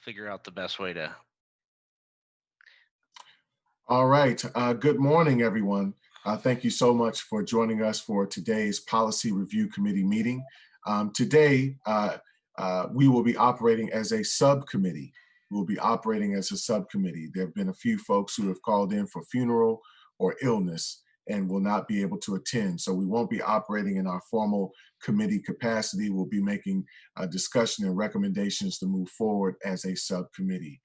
figure out the best way to. All right. Good morning, everyone. Thank you so much for joining us for today's Policy Review Committee meeting. Today, we will be operating as a subcommittee. We'll be operating as a subcommittee. There have been a few folks who have called in for funeral or illness and will not be able to attend. So we won't be operating in our formal committee capacity. We'll be making a discussion and recommendations to move forward as a subcommittee.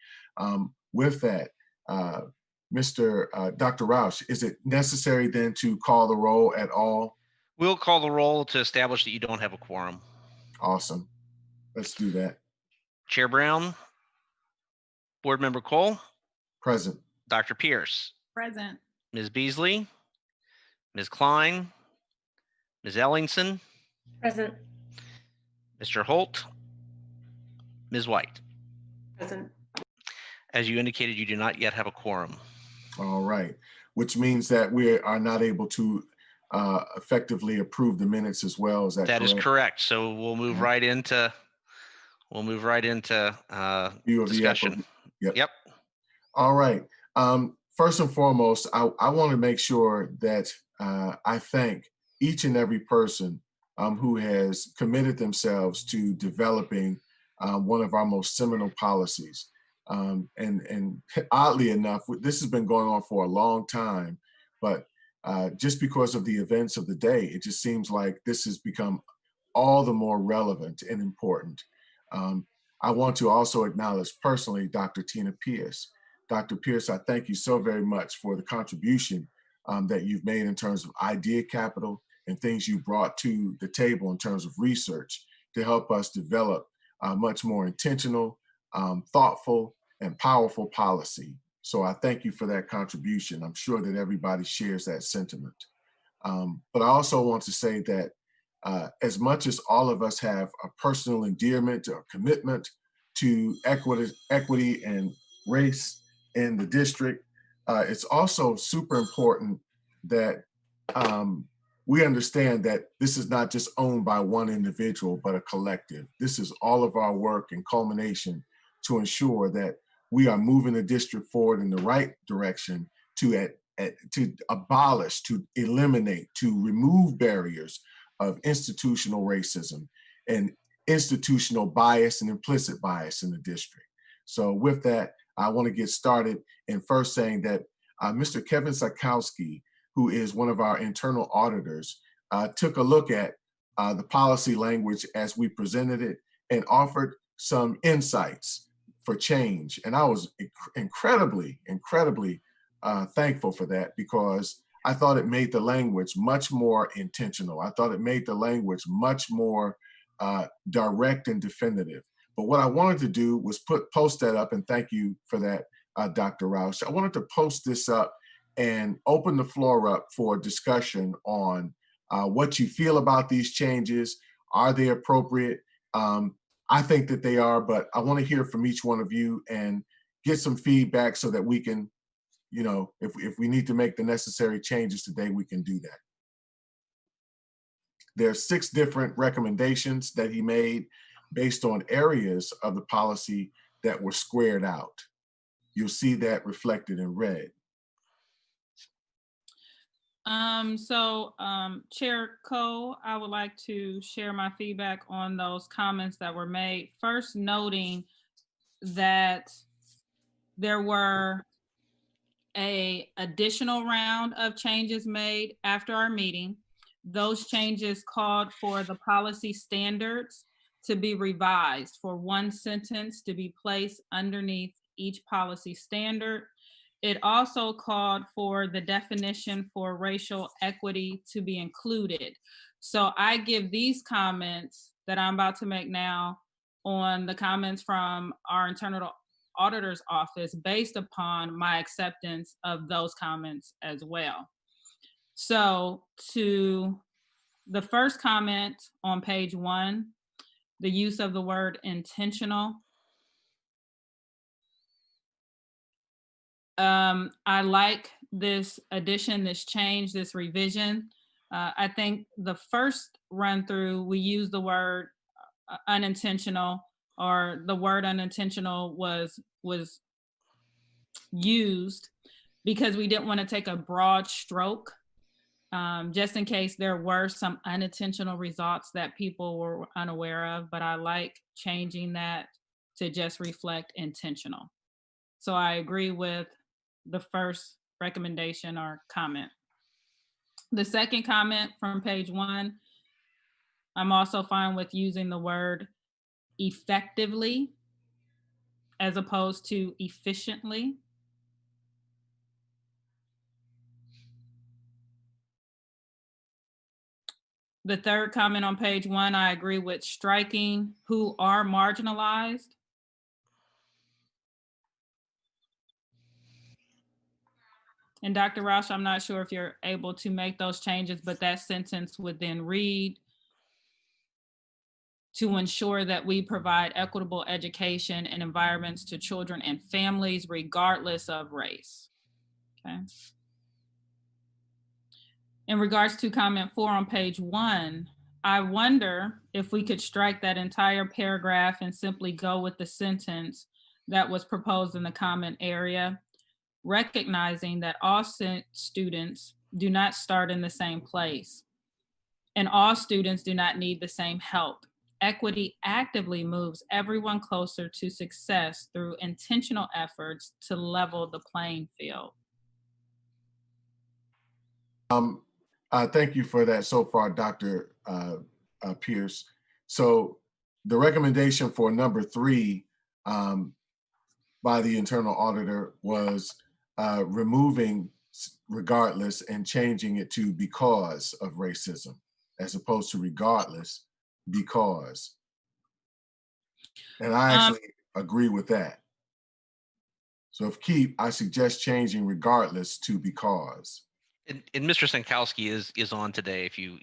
With that, Dr. Roush, is it necessary then to call the roll at all? We'll call the roll to establish that you don't have a quorum. Awesome. Let's do that. Chair Brown, Board Member Cole, Present. Dr. Pierce, Present. Ms. Beasley, Ms. Klein, Ms. Ellingson, Present. Mr. Holt, Ms. White. Present. As you indicated, you do not yet have a quorum. All right, which means that we are not able to effectively approve the minutes as well. Is that correct? That is correct. So we'll move right into discussion. Yep. All right. First and foremost, I want to make sure that I thank each and every person who has committed themselves to developing one of our most seminal policies. And oddly enough, this has been going on for a long time, but just because of the events of the day, it just seems like this has become all the more relevant and important. I want to also acknowledge personally Dr. Tina Pierce. Dr. Pierce, I thank you so very much for the contribution that you've made in terms of idea capital and things you brought to the table in terms of research to help us develop much more intentional, thoughtful, and powerful policy. So I thank you for that contribution. I'm sure that everybody shares that sentiment. But I also want to say that as much as all of us have a personal endearment or commitment to equity and race in the district, it's also super important that we understand that this is not just owned by one individual, but a collective. This is all of our work and culmination to ensure that we are moving the district forward in the right direction to abolish, to eliminate, to remove barriers of institutional racism and institutional bias and implicit bias in the district. So with that, I want to get started in first saying that Mr. Kevin Sakowski, who is one of our internal auditors, took a look at the policy language as we presented it and offered some insights for change. And I was incredibly thankful for that, because I thought it made the language much more intentional. I thought it made the language much more direct and definitive. But what I wanted to do was post that up, and thank you for that, Dr. Roush. I wanted to post this up and open the floor up for discussion on what you feel about these changes. Are they appropriate? I think that they are, but I want to hear from each one of you and get some feedback so that we can, you know, if we need to make the necessary changes today, we can do that. There are 6 different recommendations that he made based on areas of the policy that were squared out. You'll see that reflected in red. Chair Cole, I would like to share my feedback on those comments that were made. First, noting that there were an additional round of changes made after our meeting. Those changes called for the policy standards to be revised, for one sentence to be placed underneath each policy standard. It also called for the definition for racial equity to be included. So I give these comments that I'm about to make now on the comments from our internal auditor's office based upon my acceptance of those comments as well. So to the first comment on page 1, the use of the word intentional. I like this addition, this change, this revision. I think the first run through, we use the word unintentional or the word unintentional was used because we didn't want to take a broad stroke, just in case there were some unintentional results that people were unaware of. But I like changing that to just reflect intentional. So I agree with the first recommendation or comment. The second comment from page 1, I'm also fine with using the word effectively as opposed to efficiently. The third comment on page 1, I agree with striking who are marginalized. And Dr. Roush, I'm not sure if you're able to make those changes, but that sentence would then read, to ensure that we provide equitable education and environments to children and families regardless of race. Okay. In regards to comment 4 on page 1, I wonder if we could strike that entire paragraph and simply go with the sentence that was proposed in the comment area, recognizing that all students do not start in the same place and all students do not need the same help. Equity actively moves everyone closer to success through intentional efforts to level the playing field. Thank you for that so far, Dr. Pierce. So the recommendation for number 3 by the internal auditor was removing regardless and changing it to because of racism, as opposed to regardless, because. And I actually agree with that. So if keep, I suggest changing regardless to because. And Mr. Sankowski is on today if you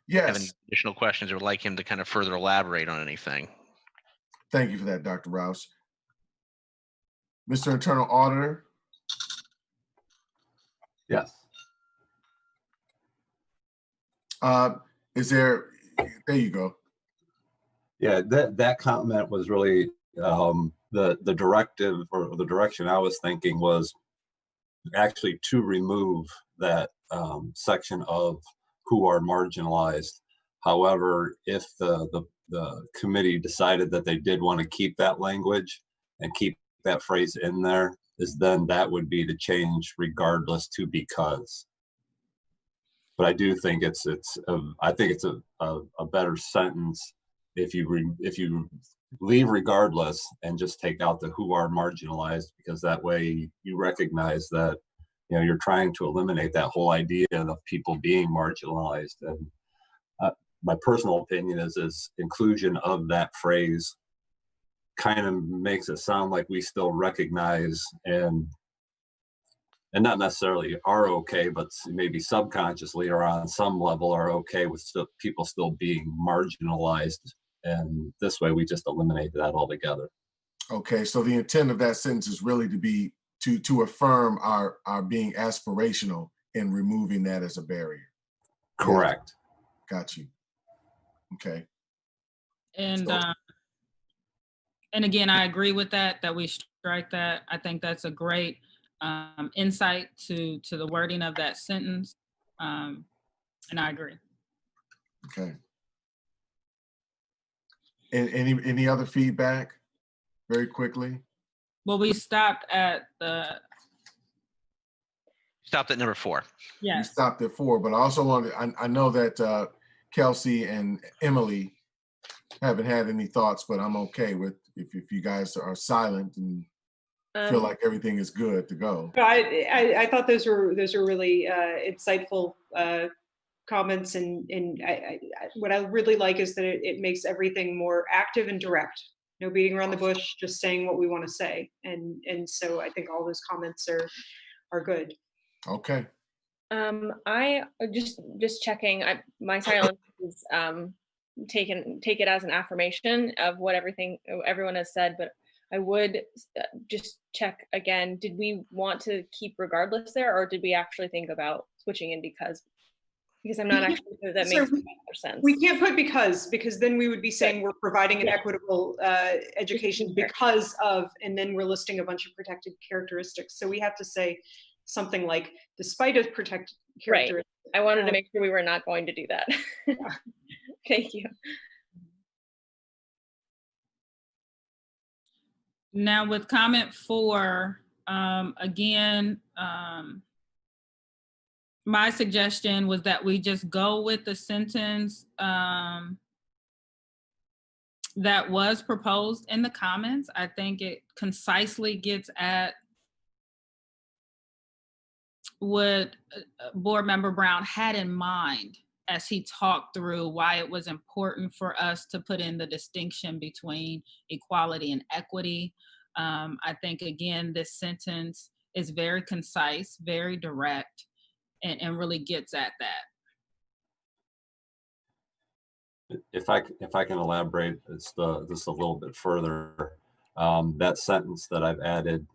Yes. have any additional questions or would like him to kind of further elaborate on anything. Thank you for that, Dr. Rouse. Mr. Internal Auditor? Yes. There you go. Yeah, that comment was really the directive, or the direction I was thinking was actually to remove that section of who are marginalized. However, if the committee decided that they did want to keep that language and keep that phrase in there, then that would be to change regardless to because. But I do think I think it's a better sentence if you leave regardless and just take out the who are marginalized, because that way you recognize that you're trying to eliminate that whole idea of people being marginalized. And my personal opinion is inclusion of that phrase kind of makes it sound like we still recognize and not necessarily are okay, but maybe subconsciously or on some level are okay with people still being marginalized. And this way we just eliminate that altogether. Okay, so the intent of that sentence is really to be to affirm our being aspirational and removing that as a barrier. Correct. Yeah. Got you. Okay. And again, I agree with that we strike that. I think that's a great insight to the wording of that sentence. And I agree. Okay. And any other feedback very quickly? Well, we stopped at number 4. Yeah. We stopped at 4, but I also wanted, I know that Kelsey and Emily haven't had any thoughts, but I'm okay with if you guys are silent and feel like everything is good to go. I thought those were really insightful comments, and what I really like is that it makes everything more active and direct. No beating around the bush, just saying what we want to say, and so I think all those comments are good. Okay. I just checking. My silence is take it as an affirmation of what everyone has said, but I would just check again. Did we want to keep regardless there, or did we actually think about switching in because? Because I'm not actually sure that So makes more sense. we can't put because then we would be saying we're providing an Yeah. equitable education because of, and then we're listing a bunch of protected characteristics. So we have to say something like, despite a protected Right. characteristic. I wanted to make sure we were not going to do that. Thank you. Now with comment 4, again, my suggestion was that we just go with the sentence that was proposed in the comments. I think it concisely gets at what Board Member Brown had in mind as he talked through why it was important for us to put in the distinction between equality and equity. I think, again, this sentence is very concise, very direct, and really gets at that. If I can elaborate this a little bit further, that sentence that I've added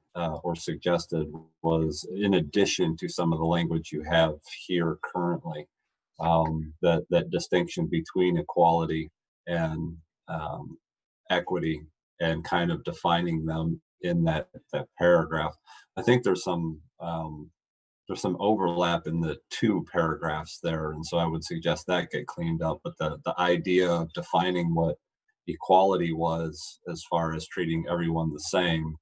or suggested was in addition to some of the language you have here currently. That distinction between equality and equity, and kind of defining them in that paragraph. I think there's some overlap in the 2 paragraphs there, and so I would suggest that get cleaned up. But the idea of defining what equality was as far as treating everyone the same,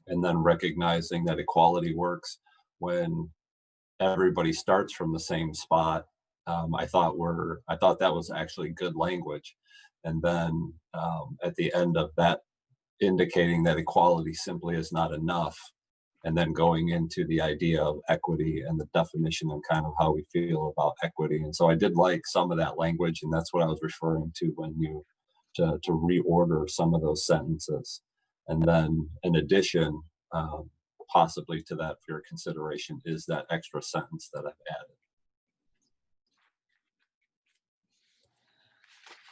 and then recognizing that equality works when everybody starts from the same spot. I thought that was actually good language. And then at the end of that, indicating that equality simply is not enough, and then going into the idea of equity and the definition and kind of how we feel about equity. And so I did like some of that language, and that's what I was referring to when you to reorder some of those sentences. And then in addition, possibly to that for your consideration, is that extra sentence that I've added.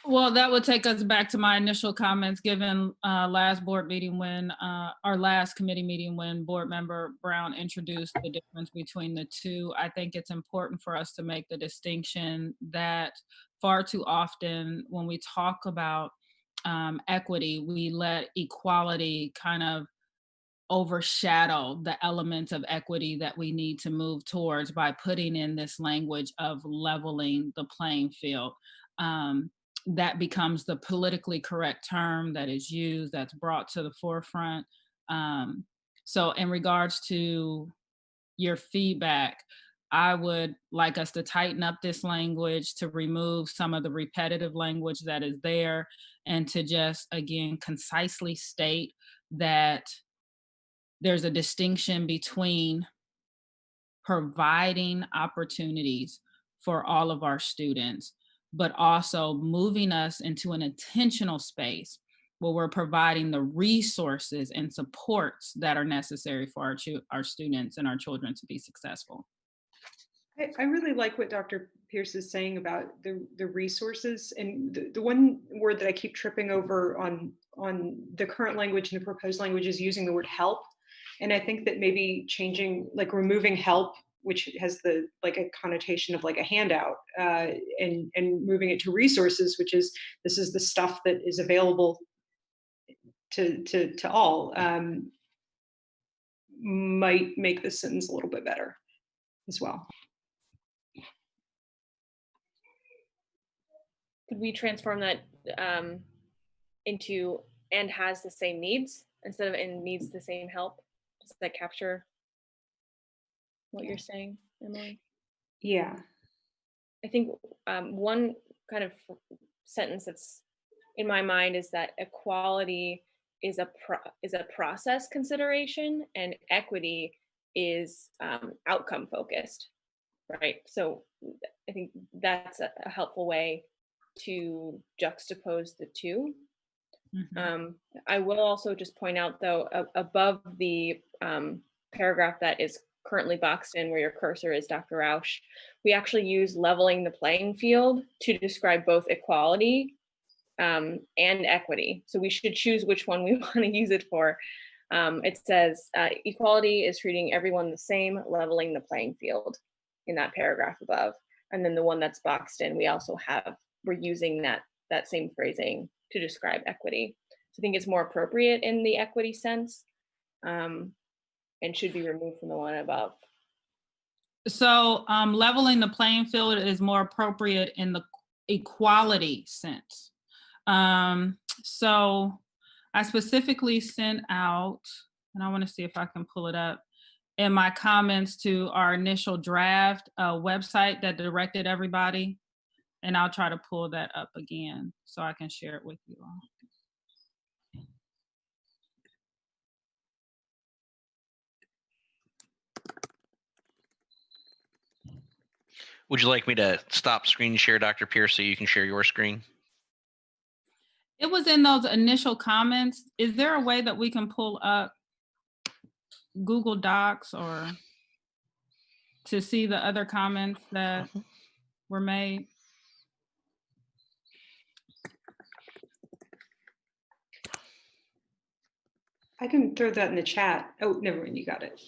Well, that would take us back to my initial comments given last board meeting when, our last committee meeting when Board Member Brown introduced the difference between the 2. I think it's important for us to make the distinction that far too often when we talk about equity, we let equality kind of overshadow the elements of equity that we need to move towards by putting in this language of leveling the playing field. That becomes the politically correct term that is used, that's brought to the forefront. So in regards to your feedback, I would like us to tighten up this language, to remove some of the repetitive language that is there, and to just, again, concisely state that there's a distinction between providing opportunities for all of our students, but also moving us into an intentional space where we're providing the resources and supports that are necessary for our students and our children to be successful. I really like what Dr. Pierce is saying about the resources, and the one word that I keep tripping over on the current language and the proposed language is using the word help. And I think that maybe changing, like removing help, which has like a connotation of like a handout, and moving it to resources, which is, this is the stuff that is available to all, might make this sentence a little bit better as well. Could we transform that into "and has the same needs" instead of "and needs the same help"? Does that capture what you're saying, Emily? Yeah. I think one kind of sentence that's in my mind is that equality is a process consideration, and equity is outcome focused, right? So I think that's a helpful way to juxtapose the 2. Mhm. I will also just point out, though, above the paragraph that is currently boxed in where your cursor is, Dr. Rausch, we actually use leveling the playing field to describe both equality and equity. So we should choose which one we want to use it for. It says equality is treating everyone the same, leveling the playing field in that paragraph above. And then the one that's boxed in, we're using that same phrasing to describe equity. So I think it's more appropriate in the equity sense, and should be removed from the one above. So leveling the playing field is more appropriate in the equality sense. So I specifically sent out, and I want to see if I can pull it up, in my comments to our initial draft website that directed everybody. And I'll try to pull that up again so I can share it with you all. Would you like me to stop screen share, Dr. Pierce, so you can share your screen? It was in those initial comments. Is there a way that we can pull up Google Docs or to see the other comments that were made? I can throw that in the chat. Oh, never mind, you got it.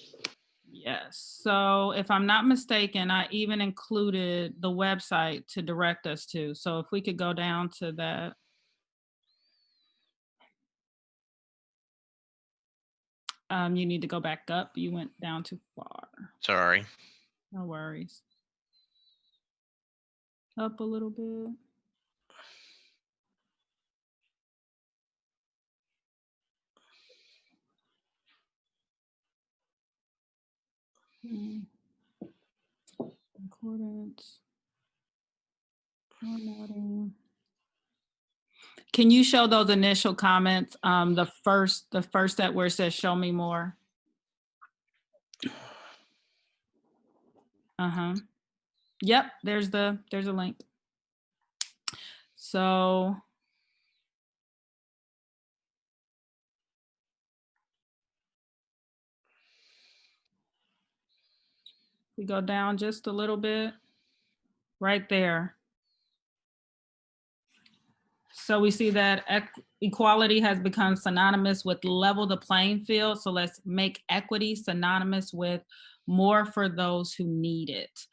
Yes. So if I'm not mistaken, I even included the website to direct us to. So if we could go down to that. You need to go back up. You went down too far. Sorry. No worries. Up a little bit. Concordance. Formatting. Can you show those initial comments? The first that where it says "Show me more." Yep. There's a link. So. We go down just a little bit, right there. So we see that equality has become synonymous with level the playing field. So let's make equity synonymous with more for those who need it.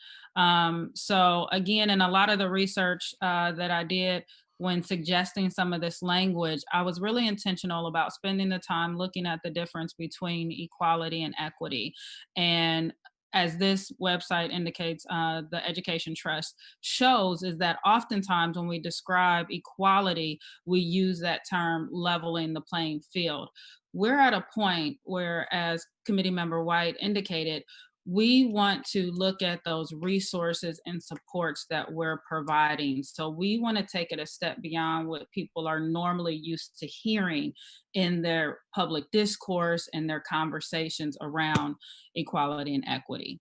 So again, in a lot of the research that I did when suggesting some of this language, I was really intentional about spending the time looking at the difference between equality and equity. And as this website indicates, the Education Trust shows, is that oftentimes when we describe equality, we use that term leveling the playing field. We're at a point where, as Committee Member White indicated, we want to look at those resources and supports that we're providing. So we want to take it a step beyond what people are normally used to hearing in their public discourse and their conversations around equality and equity.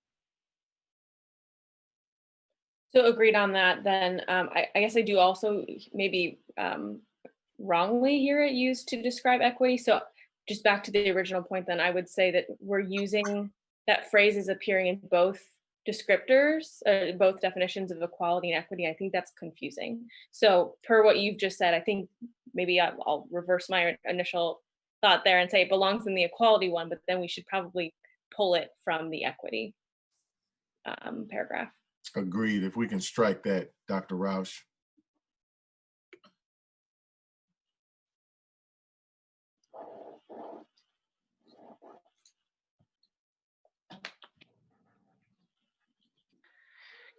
So agreed on that. Then I guess I do also maybe wrongly hear it used to describe equity. So just back to the original point, then I would say that we're using that phrase is appearing in both descriptors, both definitions of equality and equity. I think that's confusing. So per what you've just said, I think maybe I'll reverse my initial thought there and say it belongs in the equality one, but then we should probably pull it from the equity paragraph. Agreed. If we can strike that, Dr. Roush.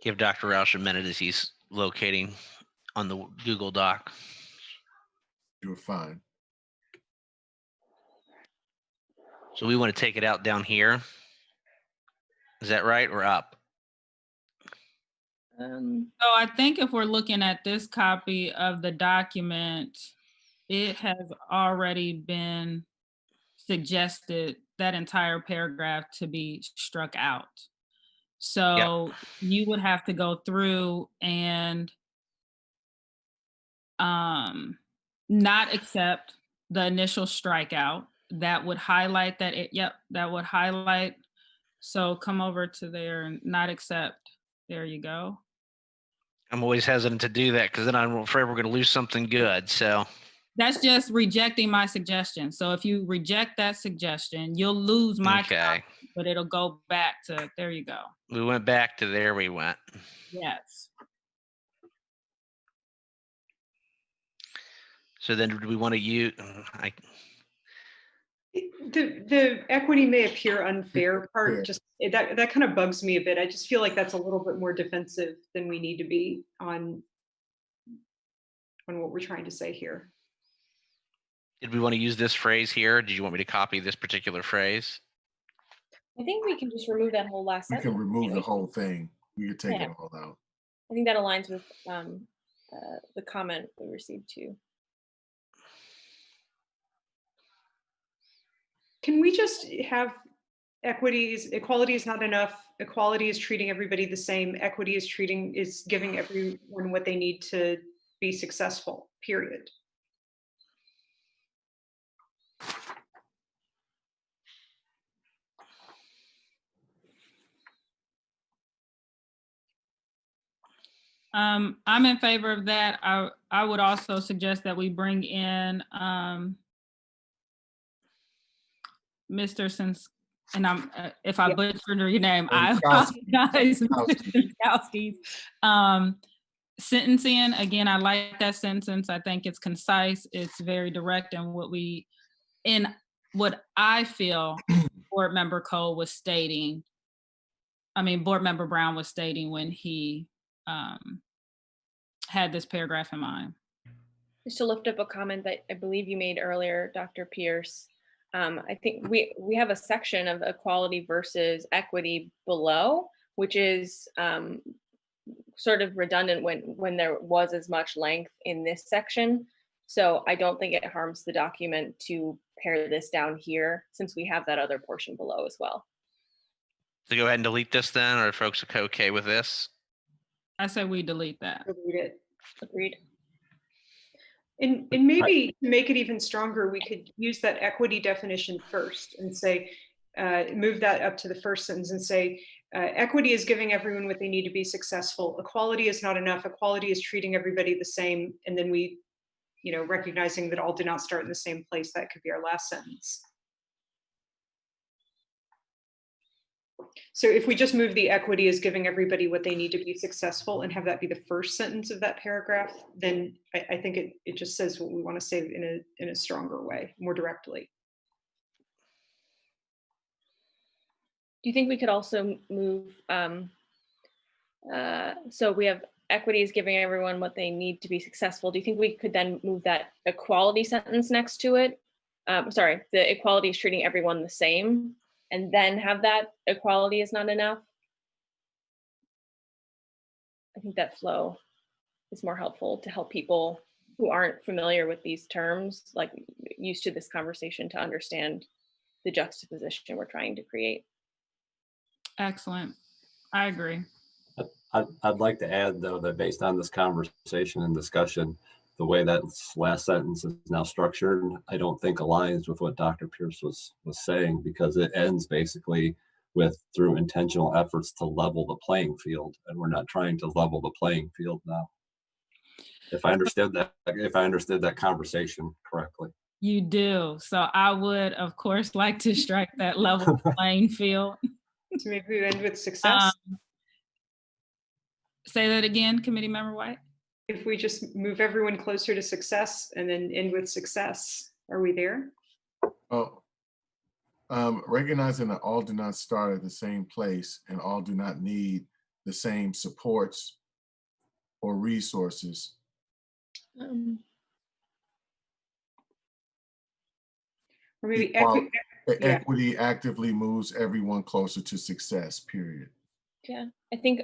Give Dr. Roush a minute as he's locating on the Google Doc. You're fine. So we want to take it out down here. Is that right, or up? So I think if we're looking at this copy of the document, it has already been suggested that entire paragraph to be struck out. So you would have to go through and not accept the initial strikeout. That would highlight that that would highlight. So come over to there and not accept. There you go. I'm always hesitant to do that because then I'm afraid we're going to lose something good. So that's just rejecting my suggestion. So if you reject that suggestion, you'll lose my copy, but it'll go back to, there you go. We went back to there we went. Yes. So then do we want to use, The equity may appear unfair part, Fair. just that kind of bugs me a bit. I just feel like that's a little bit more defensive than we need to be on what we're trying to say here. did we want to use this phrase here? Did you want me to copy this particular phrase? I think we can just remove that whole last We sentence. can remove can't the we? whole thing. We could take Yeah. it all out. I think that aligns with the comment we received too. Can we just have equality is not enough. Equality is treating everybody the same. Equity is giving everyone what they need to be successful, period. I'm in favor of that. I would also suggest that we bring in Mr. Sins, and I'm if I Yep. butchered your name, I Sanskowski. apologize, Mr. Sanskowski. Sentencing, again, I like that sentence. I think it's concise, it's very direct, and what I feel Board Member Cole was stating, Board Member Brown was stating when he had this paragraph in mind. Just to lift up a comment that I believe you made earlier, Dr. Pierce. I think we have a section of equality versus equity below, which is sort of redundant when there was as much length in this section. So I don't think it harms the document to pare this down here, since we have that other portion below as well. So go ahead and delete this then, or are folks okay with this? I say we delete that. Delete it. Agreed. And maybe to make it even stronger, we could use that equity definition first and say, move that up to the first sentence and say, equity is giving everyone what they need to be successful. Equality is not enough. Equality is treating everybody the same. And then we, recognizing that all do not start in the same place, that could be our last sentence. So if we just move the equity is giving everybody what they need to be successful and have that be the first sentence of that paragraph, then I think it just says what we want to say in a stronger way, more directly. Do you think we could also move, so we have equity is giving everyone what they need to be successful. Do you think we could then move that equality sentence next to it? Sorry, the equality is treating everyone the same, and then have that equality is not enough? I think that flow is more helpful to help people who aren't familiar with these terms, like used to this conversation, to understand the juxtaposition we're trying to create. Excellent. I agree. I'd like to add, though, that based on this conversation and discussion, the way that last sentence is now structured, I don't think aligns with what Dr. Pierce was saying, because it ends basically with through intentional efforts to level the playing field, and we're not trying to level the playing field now. If I understood that conversation correctly. You do. So I would, of course, like to strike that level playing field. So maybe we end with success. Say that again, Committee Member White. If we just move everyone closer to success and then end with success, are we there? Well, recognizing that all do not start at the same place and all do not need the same supports or resources. Or maybe equity actively moves everyone closer to success, period. Yeah, I think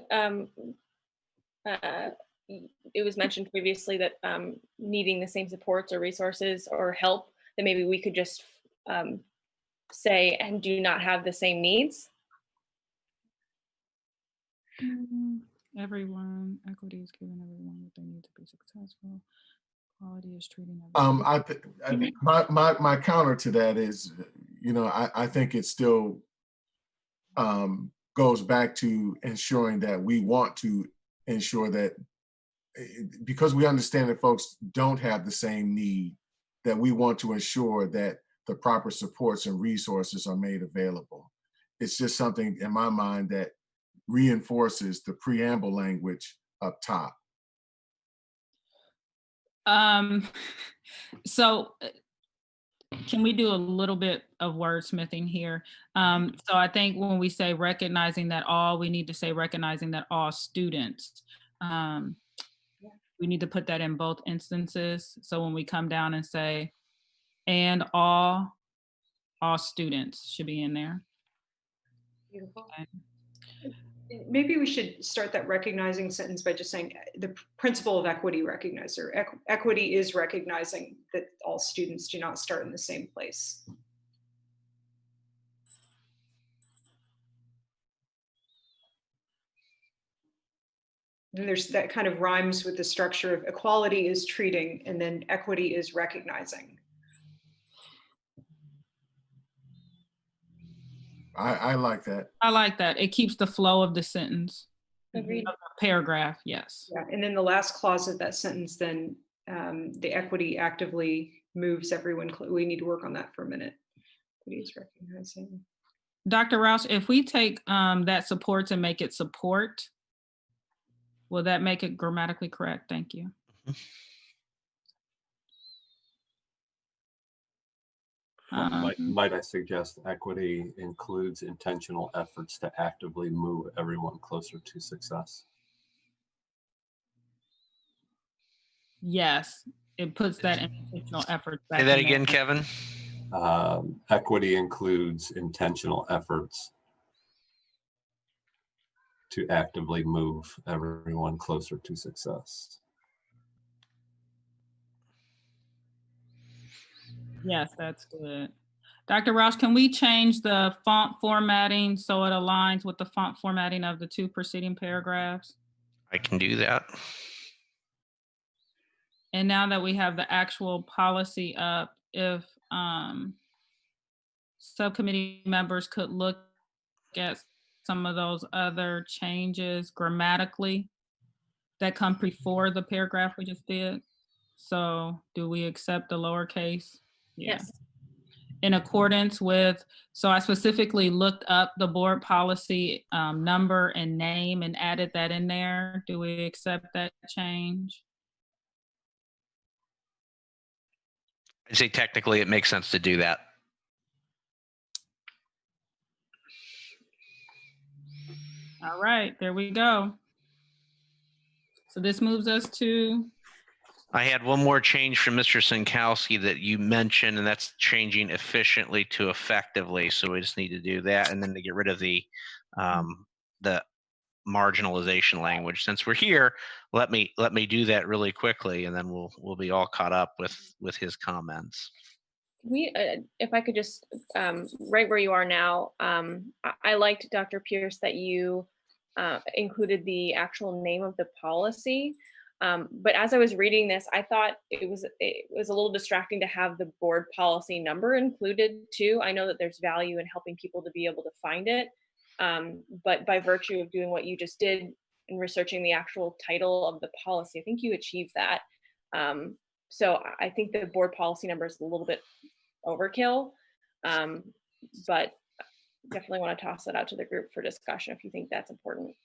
it was mentioned previously that needing the same supports or resources or help, that maybe we could just say, and do not have the same needs. Everyone, equity is giving everyone what they need to be successful. Quality is treating everyone. My counter to that is, I think it still goes back to ensuring that we want to ensure that, because we understand that folks don't have the same need, that we want to ensure that the proper supports and resources are made available. It's just something in my mind that reinforces the preamble language up top. Um, so can we do a little bit of wordsmithing here? So I think when we say recognizing that all, we need to say recognizing that all students. Um, we need to put that in both instances. So when we come down and say, and all students should be in there. Beautiful. Okay. Maybe we should start that recognizing sentence by just saying the principle of equity recognized, or equity is recognizing that all students do not start in the same place. And there's that kind of rhymes with the structure of equality is treating, and then equity is recognizing. I like that. I like that. It keeps the flow of the sentence. Agreed. Of the paragraph, yes. Yeah, and then the last clause of that sentence, then the equity actively moves everyone. We need to work on that for a minute. Equity is recognizing. Dr. Roush, if we take that supports and make it support, will that make it grammatically correct? Thank you. Might I suggest equity includes intentional efforts to actively move everyone closer to success? Yes, it puts that intentional effort back. Say that in again, there. Kevin. Equity includes intentional efforts to actively move everyone closer to success. Yes, that's good. Dr. Roush, can we change the font formatting so it aligns with the font formatting of the two preceding paragraphs? I can do that. And now that we have the actual policy up, if subcommittee members could look at some of those other changes grammatically that come before the paragraph we just did. So do we accept the lowercase? Yeah. Yes. In accordance with, so I specifically looked up the board policy number and name and added that in there. Do we accept that change? I'd say technically it makes sense to do that. All right, there we go. So this moves us to, I had one more change from Mr. Sinkowski that you mentioned, and that's changing efficiently to effectively. So we just need to do that, and then to get rid of the marginalization language. Since we're here, let me do that really quickly, and then we'll be all caught up with his comments. We, if I could just, right where you are now, I liked, Dr. Pierce, that you included the actual name of the policy. But as I was reading this, I thought it was a little distracting to have the board policy number included too. I know that there's value in helping people to be able to find it. But by virtue of doing what you just did and researching the actual title of the policy, I think you achieved that. So I think the board policy number is a little bit overkill, but definitely want to toss that out to the group for discussion if you think that's important.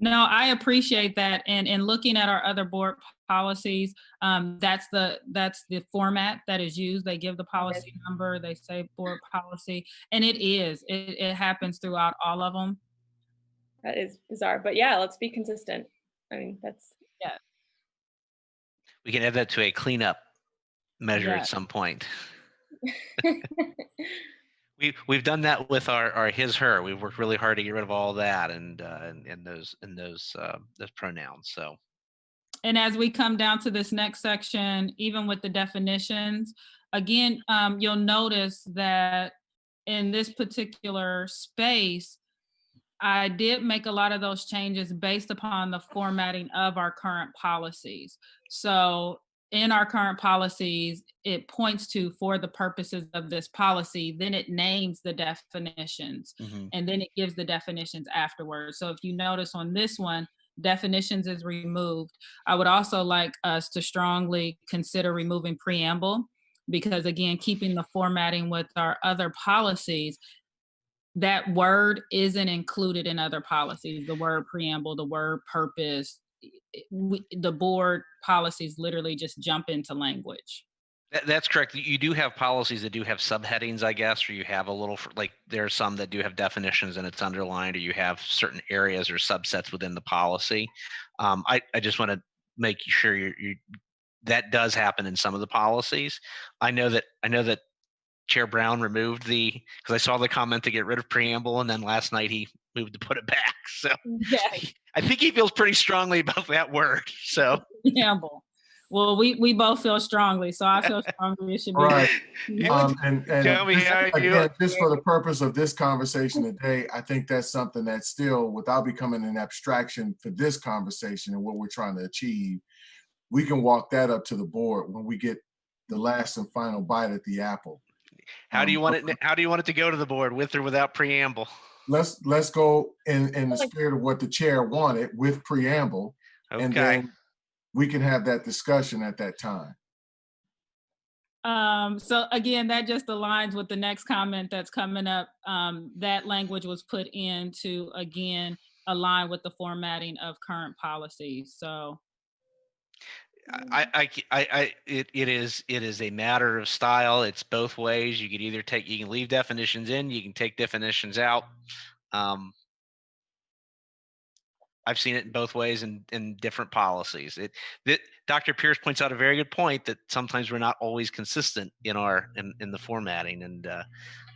no, I appreciate that. And in looking at our other board policies, that's the format that is used. They give the policy number, they say board policy, and it happens throughout all of them. That is bizarre, but yeah, let's be consistent. I mean, that's, yeah. We can add that to a cleanup measure Yeah. at some point. We've done that with our his her. We've worked really hard to get rid of all that and those pronouns. So, and as we come down to this next section, even with the definitions, again, you'll notice that in this particular space, I did make a lot of those changes based upon the formatting of our current policies. So in our current policies, it points to for the purposes of this policy, then it names the definitions, and then it gives the definitions afterwards. So if you notice on this one, definitions is removed. I would also like us to strongly consider removing preamble, because again, keeping the formatting with our other policies, that word isn't included in other policies. The word preamble, the word purpose, the board policies literally just jump into language. That's correct. You do have policies that do have subheadings, I guess, or you have a little, like there are some that do have definitions and it's underlined, or you have certain areas or subsets within the policy. I just want to make sure you that does happen in some of the policies. I know that Chair Brown removed because I saw the comment to get rid of preamble, and then last night he moved to put it back. So Yeah. I think he feels pretty strongly about that word. So Preamble. Well, we both feel strongly, so I feel strongly it should be. Right. and tell me how Again, just for the purpose of this conversation today, I think that's something that's still, without becoming an abstraction for this conversation and what we're trying to achieve, we can walk that up to the board when we get the last and final bite at the apple. How do you want it? How do you want it to go to the board, with or without preamble? Let's go in the spirit of what the chair wanted, with preamble, Okay. and then we can have that discussion at that time. So again, that just aligns with the next comment that's coming up. That language was put in to, again, align with the formatting of current policies. So it is a matter of style. It's both ways. You can leave definitions in, you can take definitions out. I've seen it in both ways in different policies. Dr. Pierce points out a very good point that sometimes we're not always consistent in the formatting, and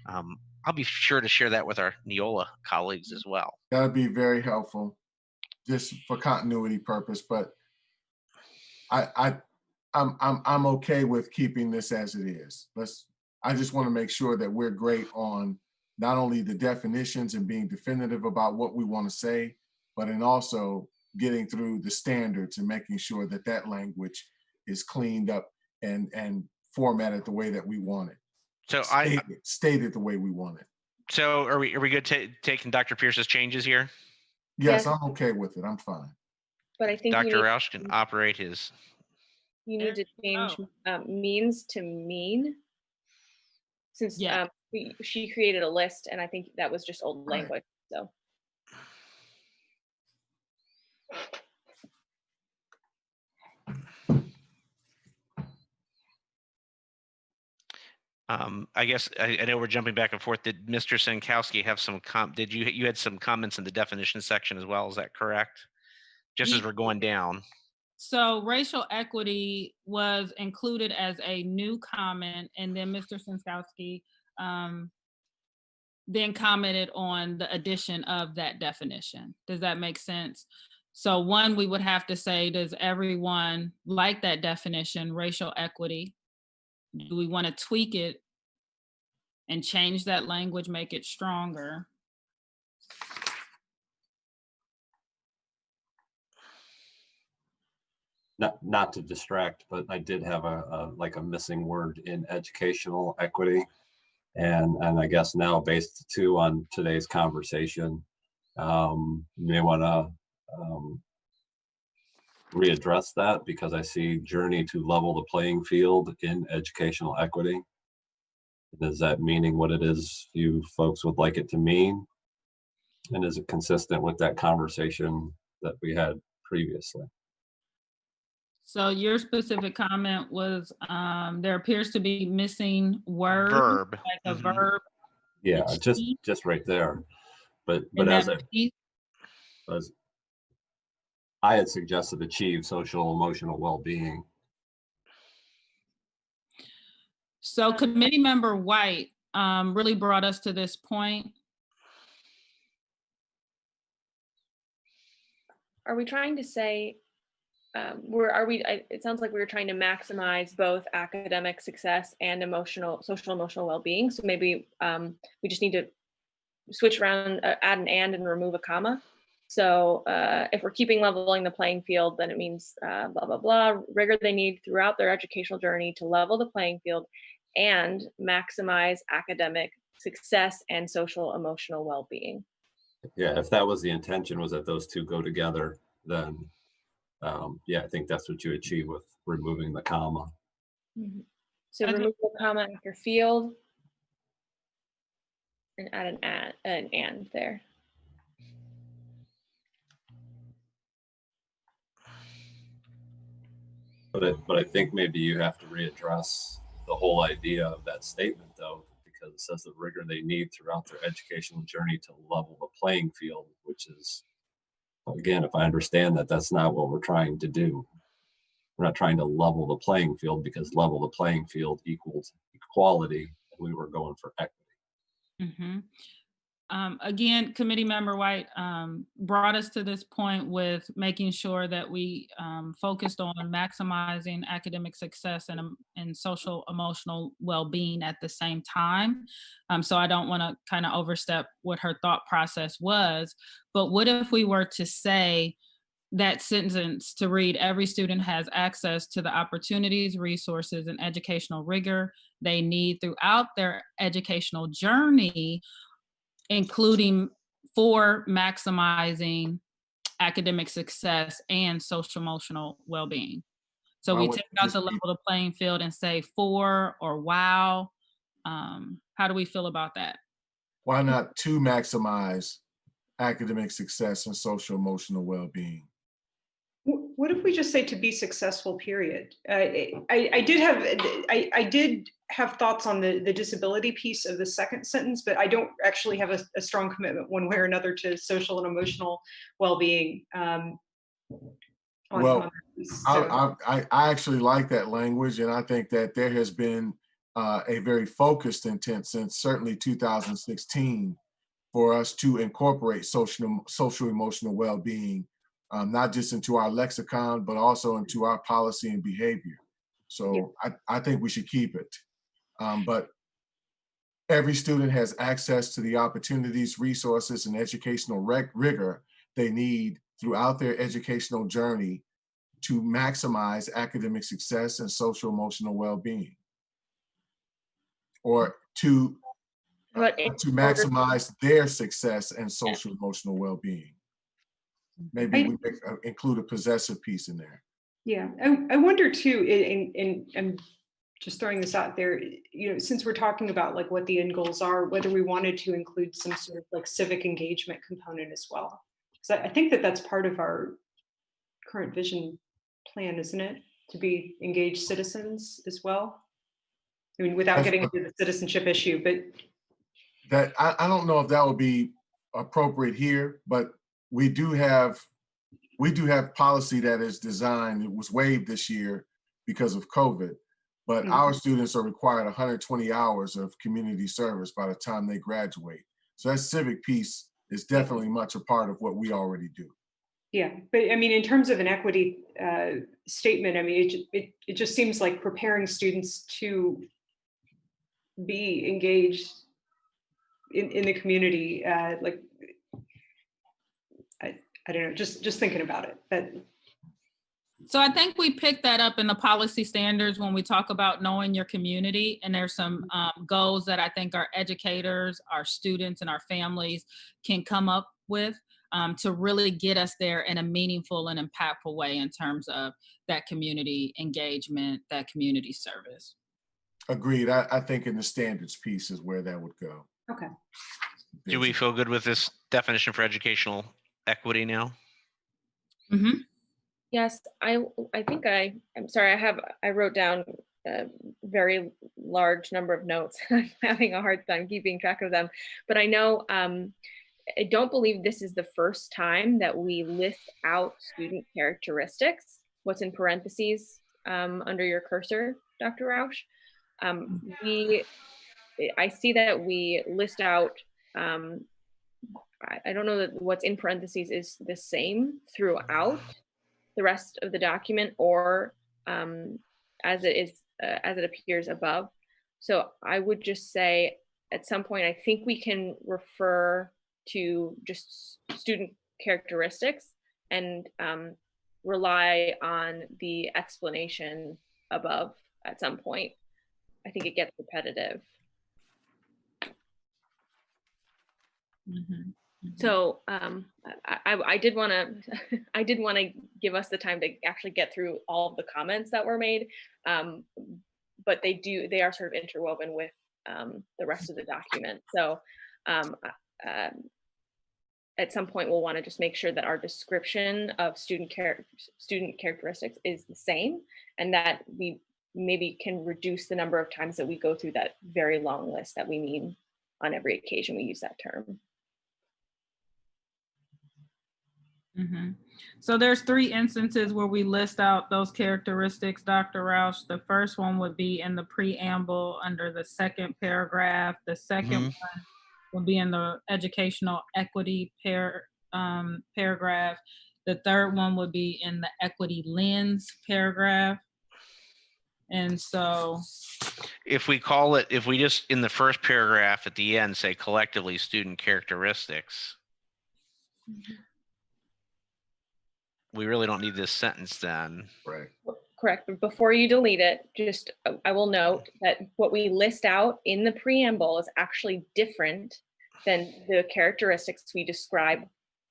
I'll be sure to share that with our Neola colleagues as well. That would be very helpful, just for continuity purpose. But I'm okay with keeping this as it is. I just want to make sure that we're great on not only the definitions and being definitive about what we want to say, but in also getting through the standards and making sure that that language is cleaned up and formatted the way that we want it. So stated the way we want it. So are we good taking Dr. Pierce's changes here? Yes, I'm okay with it. I'm fine. But I think Dr. Roush can operate his. You need to change means to mean, since she created a list, and I think that was just old language. So. I guess I know we're jumping back and forth. Did Mr. Sinkowski have some you had some comments in the definition section as well? Is that correct? Just as we're going down. So racial equity was included as a new comment, and then Mr. Sinkowski then commented on the addition of that definition. Does that make sense? So one, we would have to say, does everyone like that definition, racial equity? Do we want to tweak it and change that language, make it stronger? Not to distract, but I did have a missing word in educational equity, and I guess now based too on today's conversation, you may want to readdress that, because I see journey to level the playing field in educational equity. Is that meaning what it is you folks would like it to mean? And is it consistent with that conversation that we had previously? So your specific comment was there appears to be missing word, verb, like a verb. Yeah, just right there. But as I had suggested, achieve social emotional well-being. So committee member White really brought us to this point. Are we trying to say, it sounds like we were trying to maximize both academic success and social emotional well-being. So maybe we just need to switch around, add an and remove a comma. So if we're keeping leveling the playing field, then it means blah, blah, blah, rigor they need throughout their educational journey to level the playing field and maximize academic success and social emotional well-being. Yeah, if that was the intention, was that those two go together, then yeah, I think that's what you achieve with removing the comma. Mm-hmm. So remove the comma after field and add an and there. But I think maybe you have to readdress the whole idea of that statement, though, because it says the rigor they need throughout their educational journey to level the playing field, which is, again, if I understand that, that's not what we're trying to do. We're not trying to level the playing field, because level the playing field equals equality, and we were going for equity. Mhm. Again, Committee Member White brought us to this point with making sure that we focused on maximizing academic success and social emotional well-being at the same time. So I don't want to kind of overstep what her thought process was, but what if we were to say that sentence to read, every student has access to the opportunities, resources, and educational rigor they need throughout their educational journey, including for maximizing academic success and social emotional well-being. So Why we would take it out just the be, level of playing field and say for or wow. How do we feel about that? why not to maximize academic success and social emotional well-being? What if we just say to be successful, period? I did have thoughts on the disability piece of the second sentence, but I don't actually have a strong commitment one way or another to social and emotional well-being. Well, So, I actually like that language, and I think that there has been a very focused intent since certainly 2016 for us to incorporate social emotional well-being, not just into our lexicon, but also into our policy and behavior. So I think we should keep it. But every student has access to the opportunities, resources, and educational rigor they need throughout their educational journey to maximize academic success and social emotional well-being, or to But in order, maximize their success and social emotional well-being. Maybe we include a possessive piece in there. yeah, I wonder too, and I'm just throwing this out there, since we're talking about like what the end goals are, whether we wanted to include some sort of like civic engagement component as well. So I think that that's part of our current vision plan, isn't it? To be engaged citizens as well. I mean, without That's getting what- into the citizenship issue, but that I don't know if that would be appropriate here, but we do have policy that is designed, it was waived this year because of COVID, but our students are required 120 hours of community service by the time they graduate. So that civic piece is definitely much a part of what we already do. yeah, but I mean, in terms of an equity statement, I mean, it just seems like preparing students to be engaged in the community, like I don't know, just thinking about it. But So I think we picked that up in the policy standards when we talk about knowing your community. And there's some goals that I think our educators, our students, and our families can come up with to really get us there in a meaningful and impactful way in terms of that community engagement, that community service. Agreed. I think in the standards piece is where that would go. okay. Do we feel good with this definition for educational equity now? Mm-hmm. yes, I think I'm sorry, I wrote down a very large number of notes. I'm having a hard time keeping track of them, but I know I don't believe this is the first time that we list out student characteristics. What's in parentheses under your cursor, Dr. Rausch? I see that we list out, I don't know that what's in parentheses is the same throughout the rest of the document, or as it appears above. So I would just say at some point, I think we can refer to just student characteristics and rely on the explanation above at some point. I think it gets repetitive. Mm-hmm. So I did want to I did want to give us the time to actually get through all of the comments that were made, but they are sort of interwoven with the rest of the document. So at some point we'll want to just make sure that our description of student characteristics is the same, and that we maybe can reduce the number of times that we go through that very long list that we mean on every occasion we use that term. Mm-hmm. So there's 3 instances where we list out those characteristics, Dr. Roush. The first one would be in the preamble under the 2nd paragraph. The second one will be in the educational equity paragraph. The third one would be in the equity lens paragraph. And so if we call it, if we just in the first paragraph at the end say collectively student characteristics, we really don't need this sentence then. Right. Correct. But before you delete it, just I will note that what we list out in the preamble is actually different than the characteristics we describe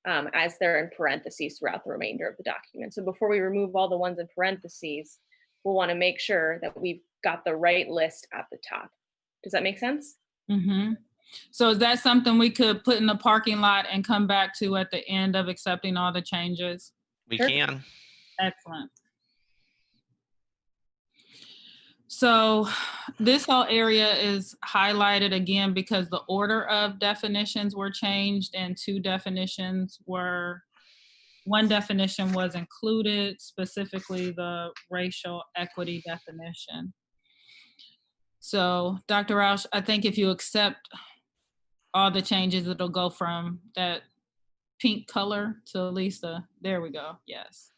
as they're in parentheses throughout the remainder of the document. So before we remove all the ones in parentheses, we'll want to make sure that we've got the right list at the top. Does that make sense? Mm-hmm. So is that something we could put in the parking lot and come back to at the end of accepting all the changes? We Sure. can. Excellent. So this whole area is highlighted again because the order of definitions were changed and 2 definitions were, 1 definition was included, specifically the racial equity definition. So Dr. Roush, I think if you accept all the changes, it'll go from that pink color to Lisa. There we go. Yes.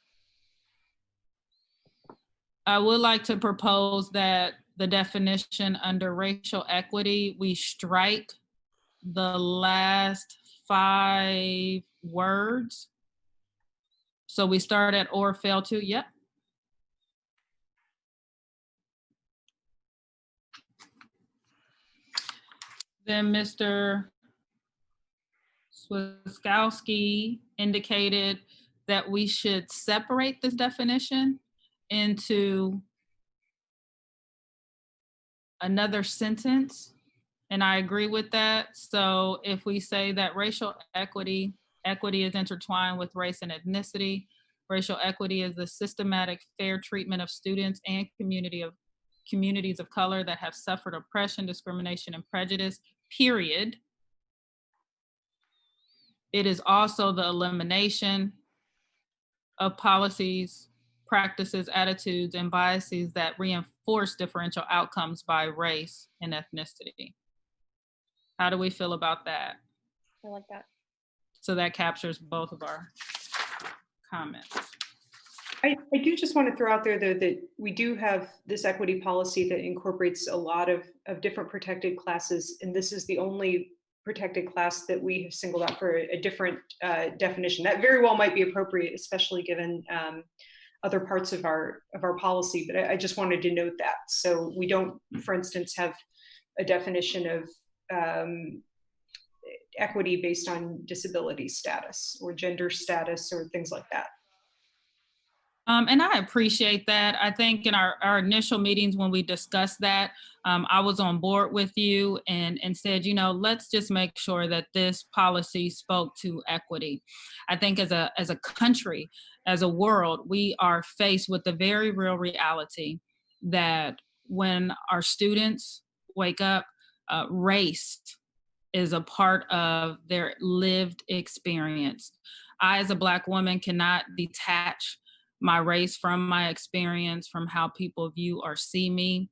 I would like to propose that the definition under racial equity, we strike the last 5 words. So we start at or fail to, yep. Then Mr. Swiskowski indicated that we should separate this definition into another sentence, and I agree with that. So if we say that racial equity is intertwined with race and ethnicity, racial equity is the systematic fair treatment of students and communities of color that have suffered oppression, discrimination, and prejudice, period. It is also the elimination of policies, practices, attitudes, and biases that reinforce differential outcomes by race and ethnicity. How do we feel about that? I like that. So that captures both of our comments. I do just want to throw out there, though, that we do have this equity policy that incorporates a lot of different protected classes, and this is the only protected class that we have singled out for a different definition. That very well might be appropriate, especially given other parts of our policy, but I just wanted to note that. So we don't, for instance, have a definition of equity based on disability status or gender status or things like that. And I appreciate that. I think in our initial meetings when we discussed that, I was on board with you and said, you know, let's just make sure that this policy spoke to equity. I think as a country, as a world, we are faced with the very real reality that when our students wake up, race is a part of their lived experience. I, as a Black woman, cannot detach my race from my experience, from how people view or see me.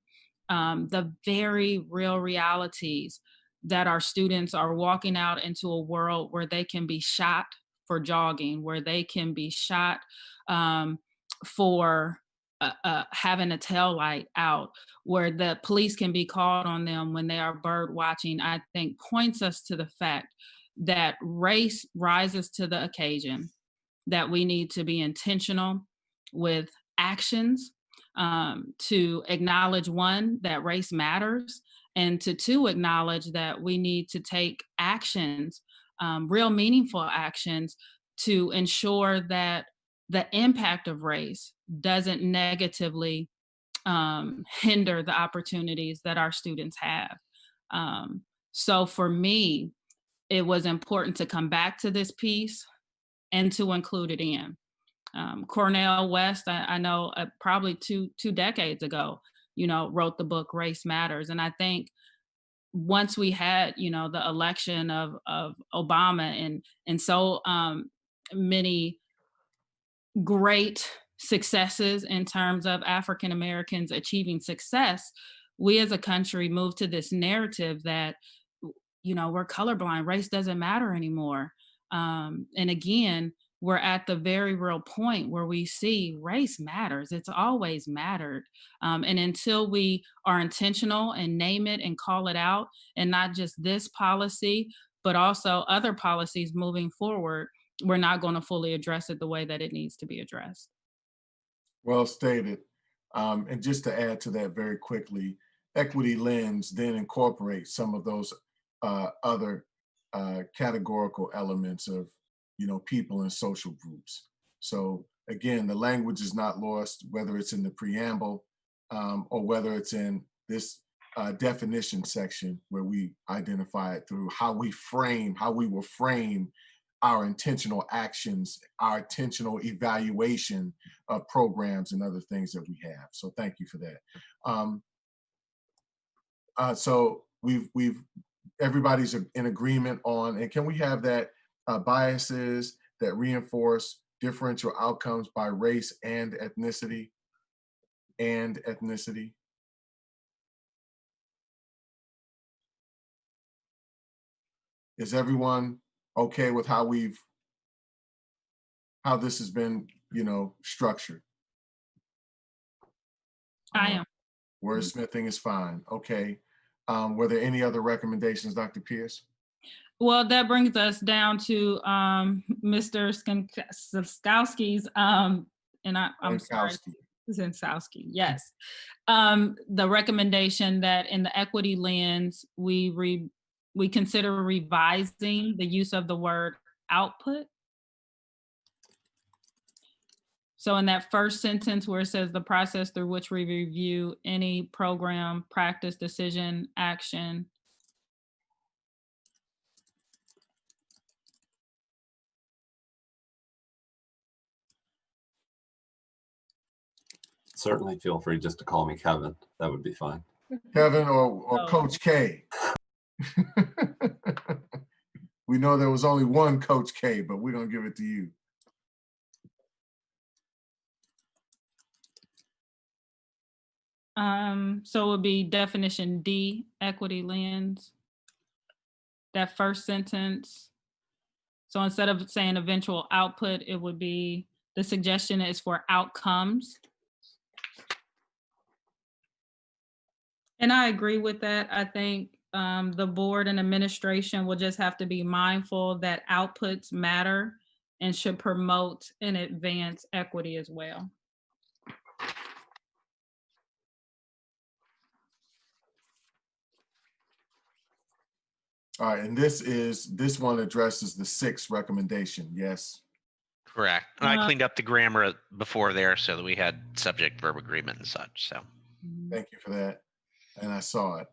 The very real realities that our students are walking out into a world where they can be shot for jogging, where they can be shot for having a tail light out, where the police can be called on them when they are bird watching, I think points us to the fact that race rises to the occasion, that we need to be intentional with actions to acknowledge, 1, that race matters, and to 2, acknowledge that we need to take actions, real meaningful actions, to ensure that the impact of race doesn't negatively hinder the opportunities that our students have. So for me, it was important to come back to this piece and to include it in. Cornell West, I know probably two decades ago, wrote the book Race Matters. And I think once we had, the election of Obama and so many great successes in terms of African Americans achieving success, we as a country moved to this narrative that, we're colorblind, race doesn't matter anymore. And again, we're at the very real point where we see race matters. It's always mattered. And until we are intentional and name it and call it out, and not just this policy, but also other policies moving forward, we're not going to fully address it the way that it needs to be addressed. Well stated. And just to add to that very quickly, equity lens then incorporates some of those other categorical elements of, people and social groups. So again, the language is not lost, whether it's in the preamble or whether it's in this definition section where we identify it through how we will frame our intentional actions, our intentional evaluation of programs and other things that we have. So thank you for that. So everybody's in agreement on, and can we have that biases that reinforce differential outcomes by race and ethnicity? Is everyone okay with how this has been, structured? I am. Wordsmithing is fine. Okay. Were there any other recommendations, Dr. Pierce? Well, that brings us down to Mr. Skowski's, and I'm sorry, Zinsowski, yes. The recommendation that in the equity lens, we consider revising the use of the word output. So in that first sentence where it says the process through which we review any program, practice, decision, action, Certainly feel free just to call me Kevin. That would be fine. Kevin or Coach K. We know there was only one Coach K, but we're going to give it to you. So it would be definition D, equity lens. That first sentence. So instead of saying eventual output, it would be the suggestion is for outcomes. And I agree with that. I think the board and administration will just have to be mindful that outputs matter and should promote and advance equity as well. All right, and this one addresses the sixth recommendation, yes? Correct. And I cleaned up the grammar before there so that we had subject verb agreement and such. So thank you for that. And I saw it.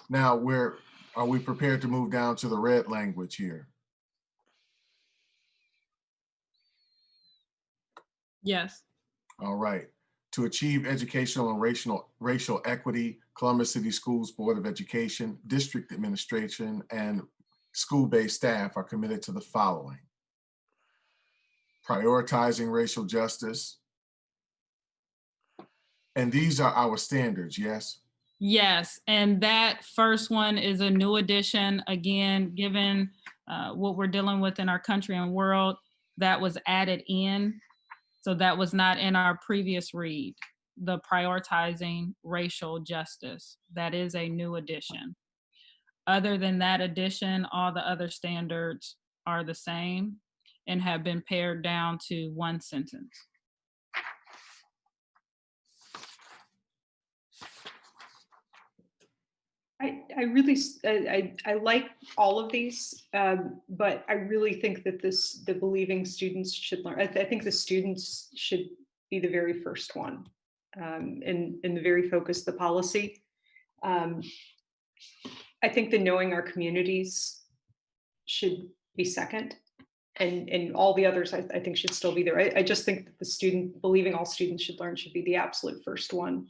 Now are we prepared to move down to the red language here? Yes. All right. To achieve educational and racial equity, Columbus City Schools Board of Education, district administration, and school-based staff are committed to the following: prioritizing racial justice. And these are our standards, yes? Yes, and that first one is a new addition. Again, given what we're dealing with in our country and world, that was added in. So that was not in our previous read, the prioritizing racial justice. That is a new addition. Other than that addition, all the other standards are the same and have been pared down to one sentence. I like all of these, but I really think that the believing students should learn. I think the students should be the very first one, and the very focus, the policy. I think the knowing our communities should be second, and all the others I think should still be there. I just think that the student, believing all students should learn, should be the absolute first one.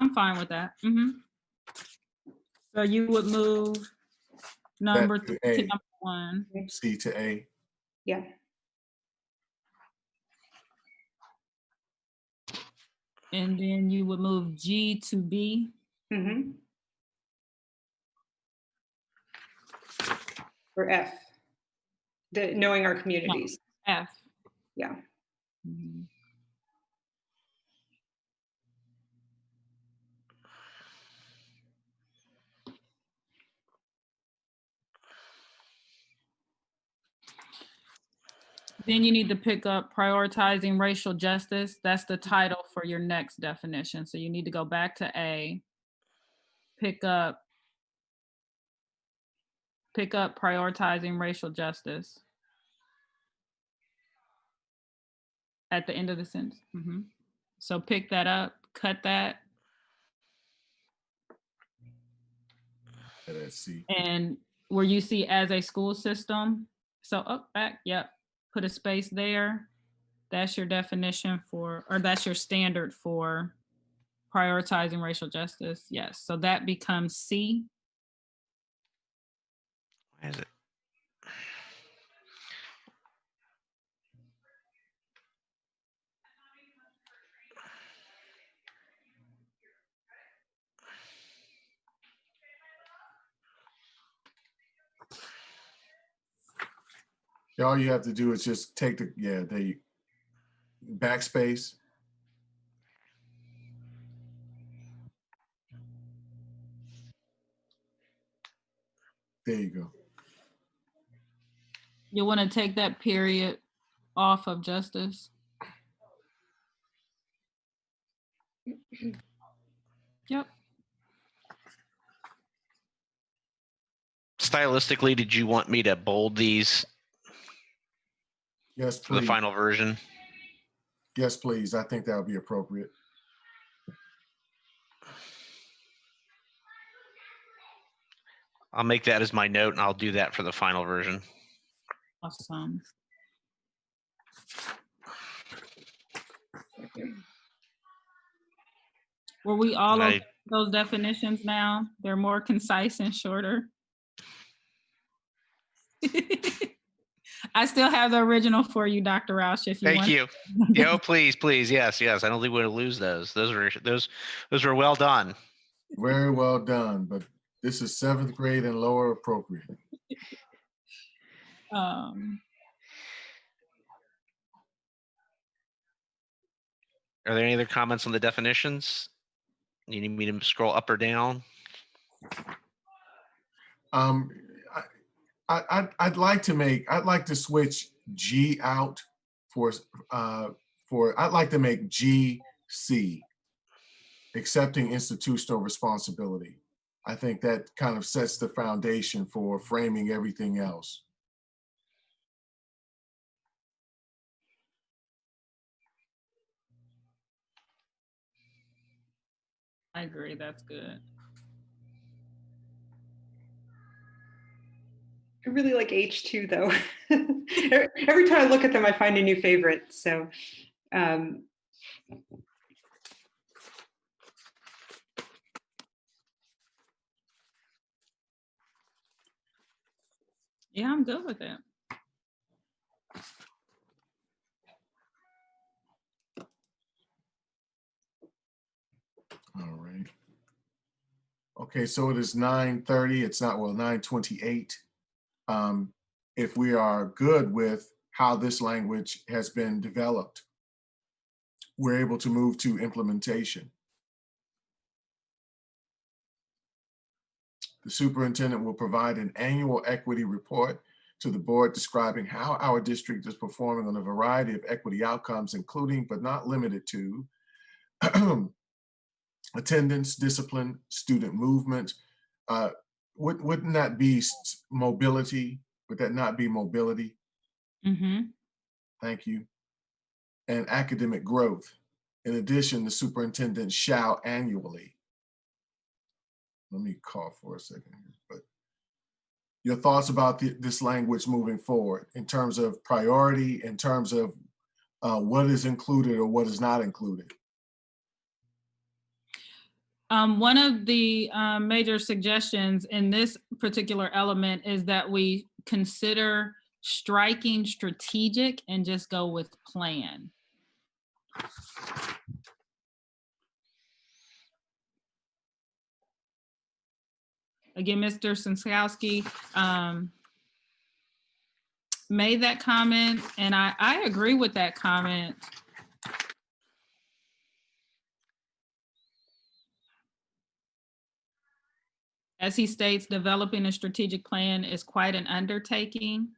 I'm fine with that. So you would move number to 3 to A. number 1. C to A. Yeah. And then you would move G to B. Or F, the knowing our communities. F. Yeah. Then you need to pick up prioritizing racial justice. That's the title for your next definition. So you need to go back to A, pick up prioritizing racial justice at the end of the sentence. So pick that up, cut that. Let's see. And where you see as a school system, so up, back, yep, put a space there. That's your definition for, or that's your standard for prioritizing racial justice. Yes, so that becomes C. Why is it? All you have to do is just take the backspace. There you go. You want to take that period off of justice. Yep. Stylistically, did you want me to bold these Yes, for the please. final version? Yes, please. I think that would be appropriate. I'll make that as my note, and I'll do that for the final version. Awesome. Were we all okay with those definitions now? They're more concise and shorter. I still have the original for you, Dr. Roush, if you want. Thank you. Yo, please, please. Yes, yes. I don't think we're going to lose those. Those were well done. Very well done, but this is 7th grade and lower appropriate. Are there any other comments on the definitions? You need me to scroll up or down? I'd like to switch G out I'd like to make GC, accepting institutional responsibility. I think that kind of sets the foundation for framing everything else. I agree, that's good. I really like H2 though. Every time I look at them, I find a new favorite. So yeah, I'm good with it. All right. Okay, so it is 9:30. It's not, well, 9:28. If we are good with how this language has been developed, we're able to move to implementation. The superintendent will provide an annual equity report to the board describing how our district is performing on a variety of equity outcomes, including but not limited to attendance, discipline, student movement. Wouldn't that be mobility? Would that not be mobility? Mm-hmm. Thank you. And academic growth. In addition, the superintendent shall annually. Let me cough for a second here, but your thoughts about this language moving forward in terms of priority, in terms of what is included or what is not included? One of the major suggestions in this particular element is that we consider striking strategic and just go with plan. Again, Mr. Sinskowski made that comment, and I agree with that comment. As he states, developing a strategic plan is quite an undertaking.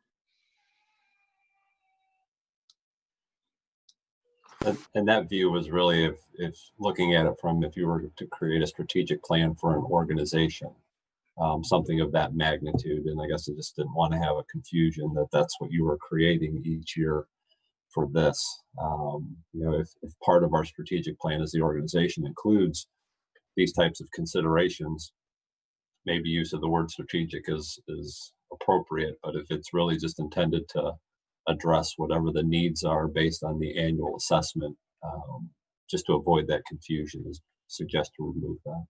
And that view was really if looking at it from if you were to create a strategic plan for an organization, something of that magnitude. And I guess I just didn't want to have a confusion that that's what you were creating each year for this. You know, if part of our strategic plan as the organization includes these types of considerations, maybe use of the word strategic is appropriate. But if it's really just intended to address whatever the needs are based on the annual assessment, just to avoid that confusion, is suggest to remove that.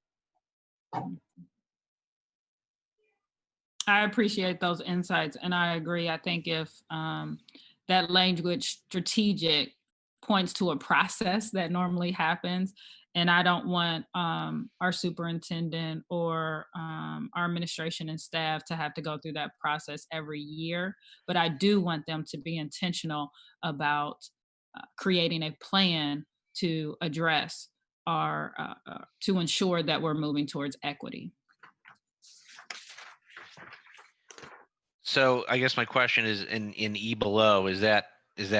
I appreciate those insights, and I agree. I think if that language strategic points to a process that normally happens, and I don't want our superintendent or our administration and staff to have to go through that process every year, but I do want them to be intentional about creating a plan to address our, to ensure that we're moving towards equity. So I guess my question is in E below, is that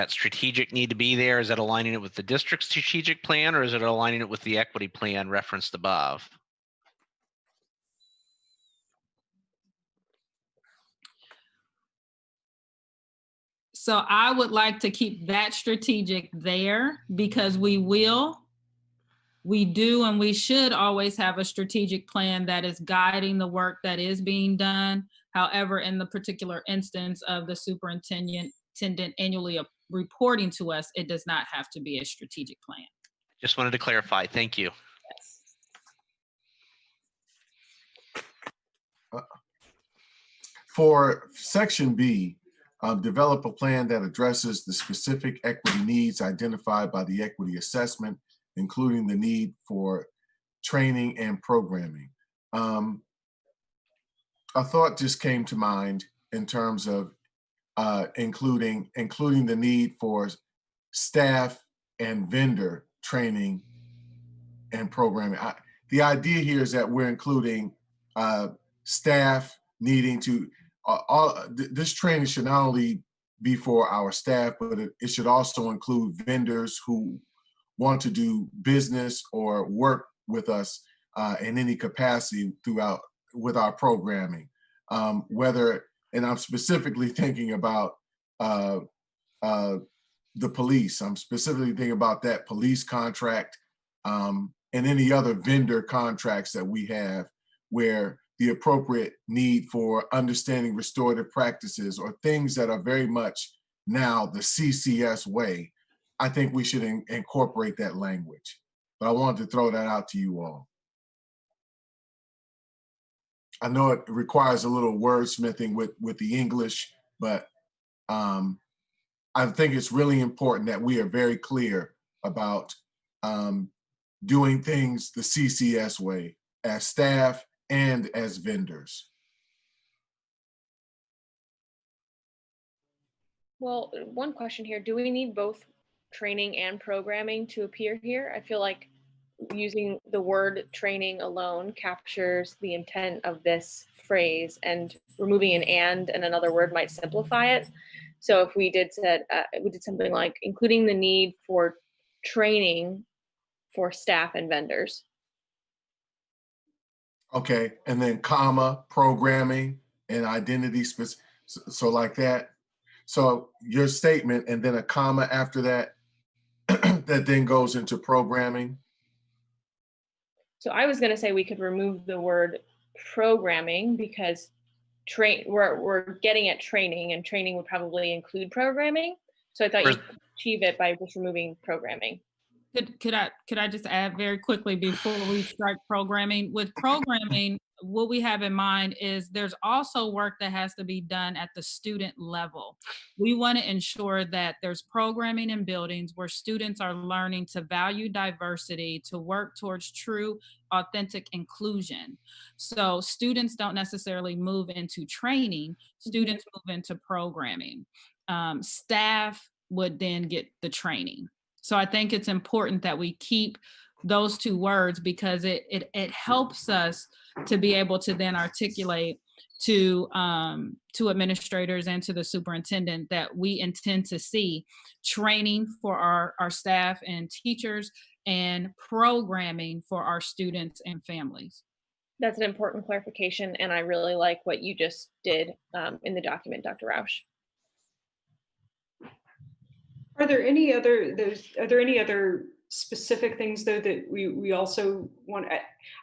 strategic need to be there? Is that aligning it with the district's strategic plan, or is it aligning it with the equity plan referenced above? So I would like to keep that strategic there because we do, and we should always have a strategic plan that is guiding the work that is being done. However, in the particular instance of the superintendent annually reporting to us, it does not have to be a strategic plan. Just wanted to clarify. Thank you. Yes. For section B, develop a plan that addresses the specific equity needs identified by the equity assessment, including the need for training and programming. A thought just came to mind in terms of including the need for staff and vendor training and programming. The idea here is that we're including staff needing to, this training should not only be for our staff, but it should also include vendors who want to do business or work with us in any capacity throughout with our programming. And I'm specifically thinking about the police. I'm specifically thinking about that police contract and any other vendor contracts that we have where the appropriate need for understanding restorative practices or things that are very much now the CCS way. I think we should incorporate that language. But I wanted to throw that out to you all. I know it requires a little wordsmithing with the English, but I think it's really important that we are very clear about doing things the CCS way as staff and as vendors. Well, one question here, do we need both training and programming to appear here? I feel like using the word training alone captures the intent of this phrase, and removing an and another word might simplify it. So if we did something like including the need for training for staff and vendors. Okay, and then comma, programming and identity specific, so like that. So your statement and then a comma after that that then goes into programming. So I was going to say we could remove the word programming because we're getting at training, and training would probably include programming. So I thought you could achieve it by just removing programming. Could I just add very quickly before we strike programming? With programming, what we have in mind is there's also work that has to be done at the student level. We want to ensure that there's programming in buildings where students are learning to value diversity, to work towards true, authentic inclusion. So students don't necessarily move into training, students move into programming. Staff would then get the training. So I think it's important that we keep those two words because it helps us to be able to then articulate to administrators and to the superintendent that we intend to see training for our staff and teachers and programming for our students and families. That's an important clarification, and I really like what you just did in the document, Dr. Rausch. Are there any other specific things though that we also want?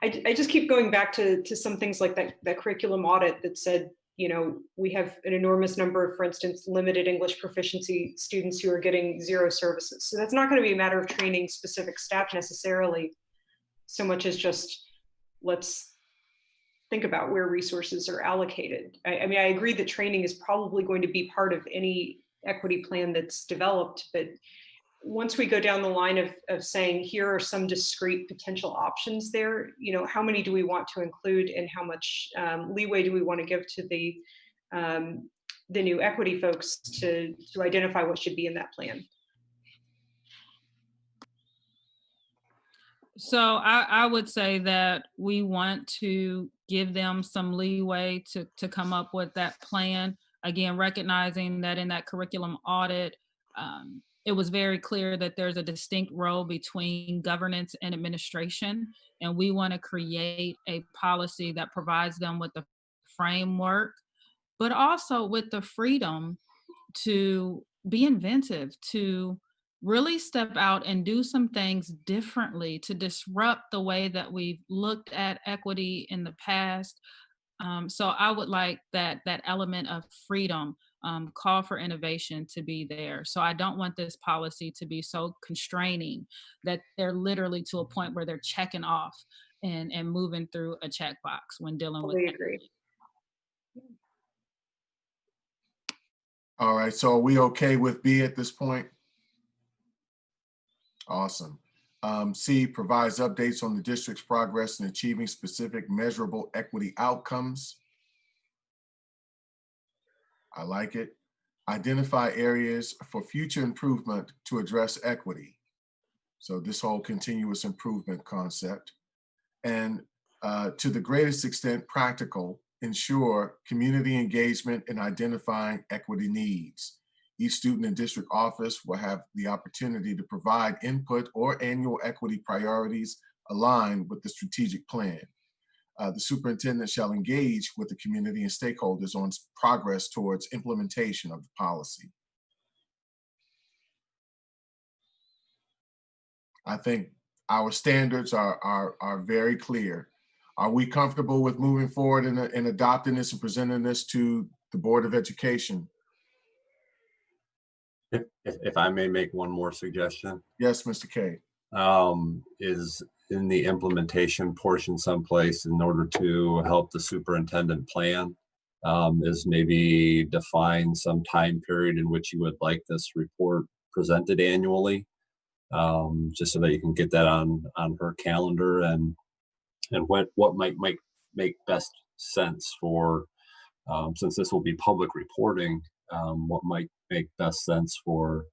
I just keep going back to some things like that curriculum audit that said, you know, we have an enormous number of, for instance, limited English proficiency students who are getting 0 services. So that's not going to be a matter of training specific staff necessarily, so much as just let's think about where resources are allocated. I mean, I agree that training is probably going to be part of any equity plan that's developed, but once we go down the line of saying here are some discrete potential options there, you know, how many do we want to include and how much leeway do we want to give to the new equity folks to identify what should be in that plan? So I would say that we want to give them some leeway to come up with that plan. Again, recognizing that in that curriculum audit, it was very clear that there's a distinct role between governance and administration. And we want to create a policy that provides them with the framework, but also with the freedom to be inventive, to really step out and do some things differently, to disrupt the way that we've looked at equity in the past. So I would like that element of freedom, call for innovation to be there. So I don't want this policy to be so constraining that they're literally to a point where they're checking off and moving through a checkbox when dealing with. Totally agree. All right, so are we okay with B at this point? Awesome. C, provides updates on the district's progress in achieving specific measurable equity outcomes. I like it. Identify areas for future improvement to address equity. So this whole continuous improvement concept. And to the greatest extent practical, ensure community engagement in identifying equity needs. Each student in district office will have the opportunity to provide input or annual equity priorities aligned with the strategic plan. The superintendent shall engage with the community and stakeholders on progress towards implementation of the policy. I think our standards are very clear. Are we comfortable with moving forward and adopting this and presenting this to the Board of Education? If I may make one more suggestion. Yes, Mr. K. Is in the implementation portion someplace in order to help the superintendent plan, is maybe define some time period in which you would like this report presented annually, just so that you can get that on her calendar and what might make best sense for, since this will be public reporting, what might make best sense for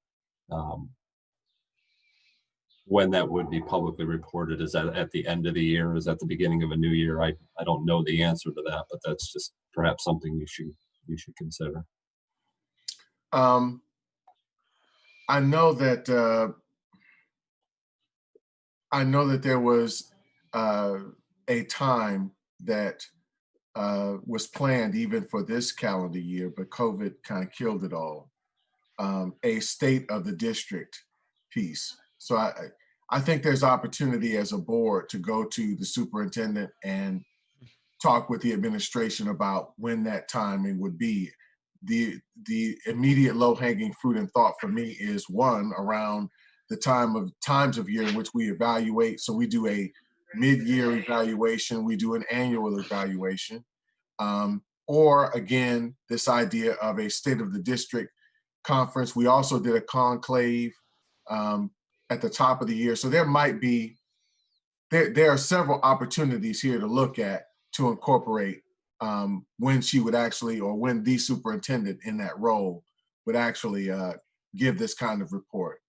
when that would be publicly reported. Is that at the end of the year? Is that the beginning of a new year? I don't know the answer to that, but that's just perhaps something you should consider. I know that there was a time that was planned even for this calendar year, but COVID kind of killed it all. A state of the district piece. So I think there's opportunity as a board to go to the superintendent and talk with the administration about when that timing would be. The immediate low-hanging fruit and thought for me is one, around the times of year in which we evaluate. So we do a mid-year evaluation, we do an annual evaluation, or again, this idea of a state of the district conference. We also did a conclave at the top of the year. So there might be, there are several opportunities here to look at to incorporate when she would actually, or when the superintendent in that role would actually give this kind of report.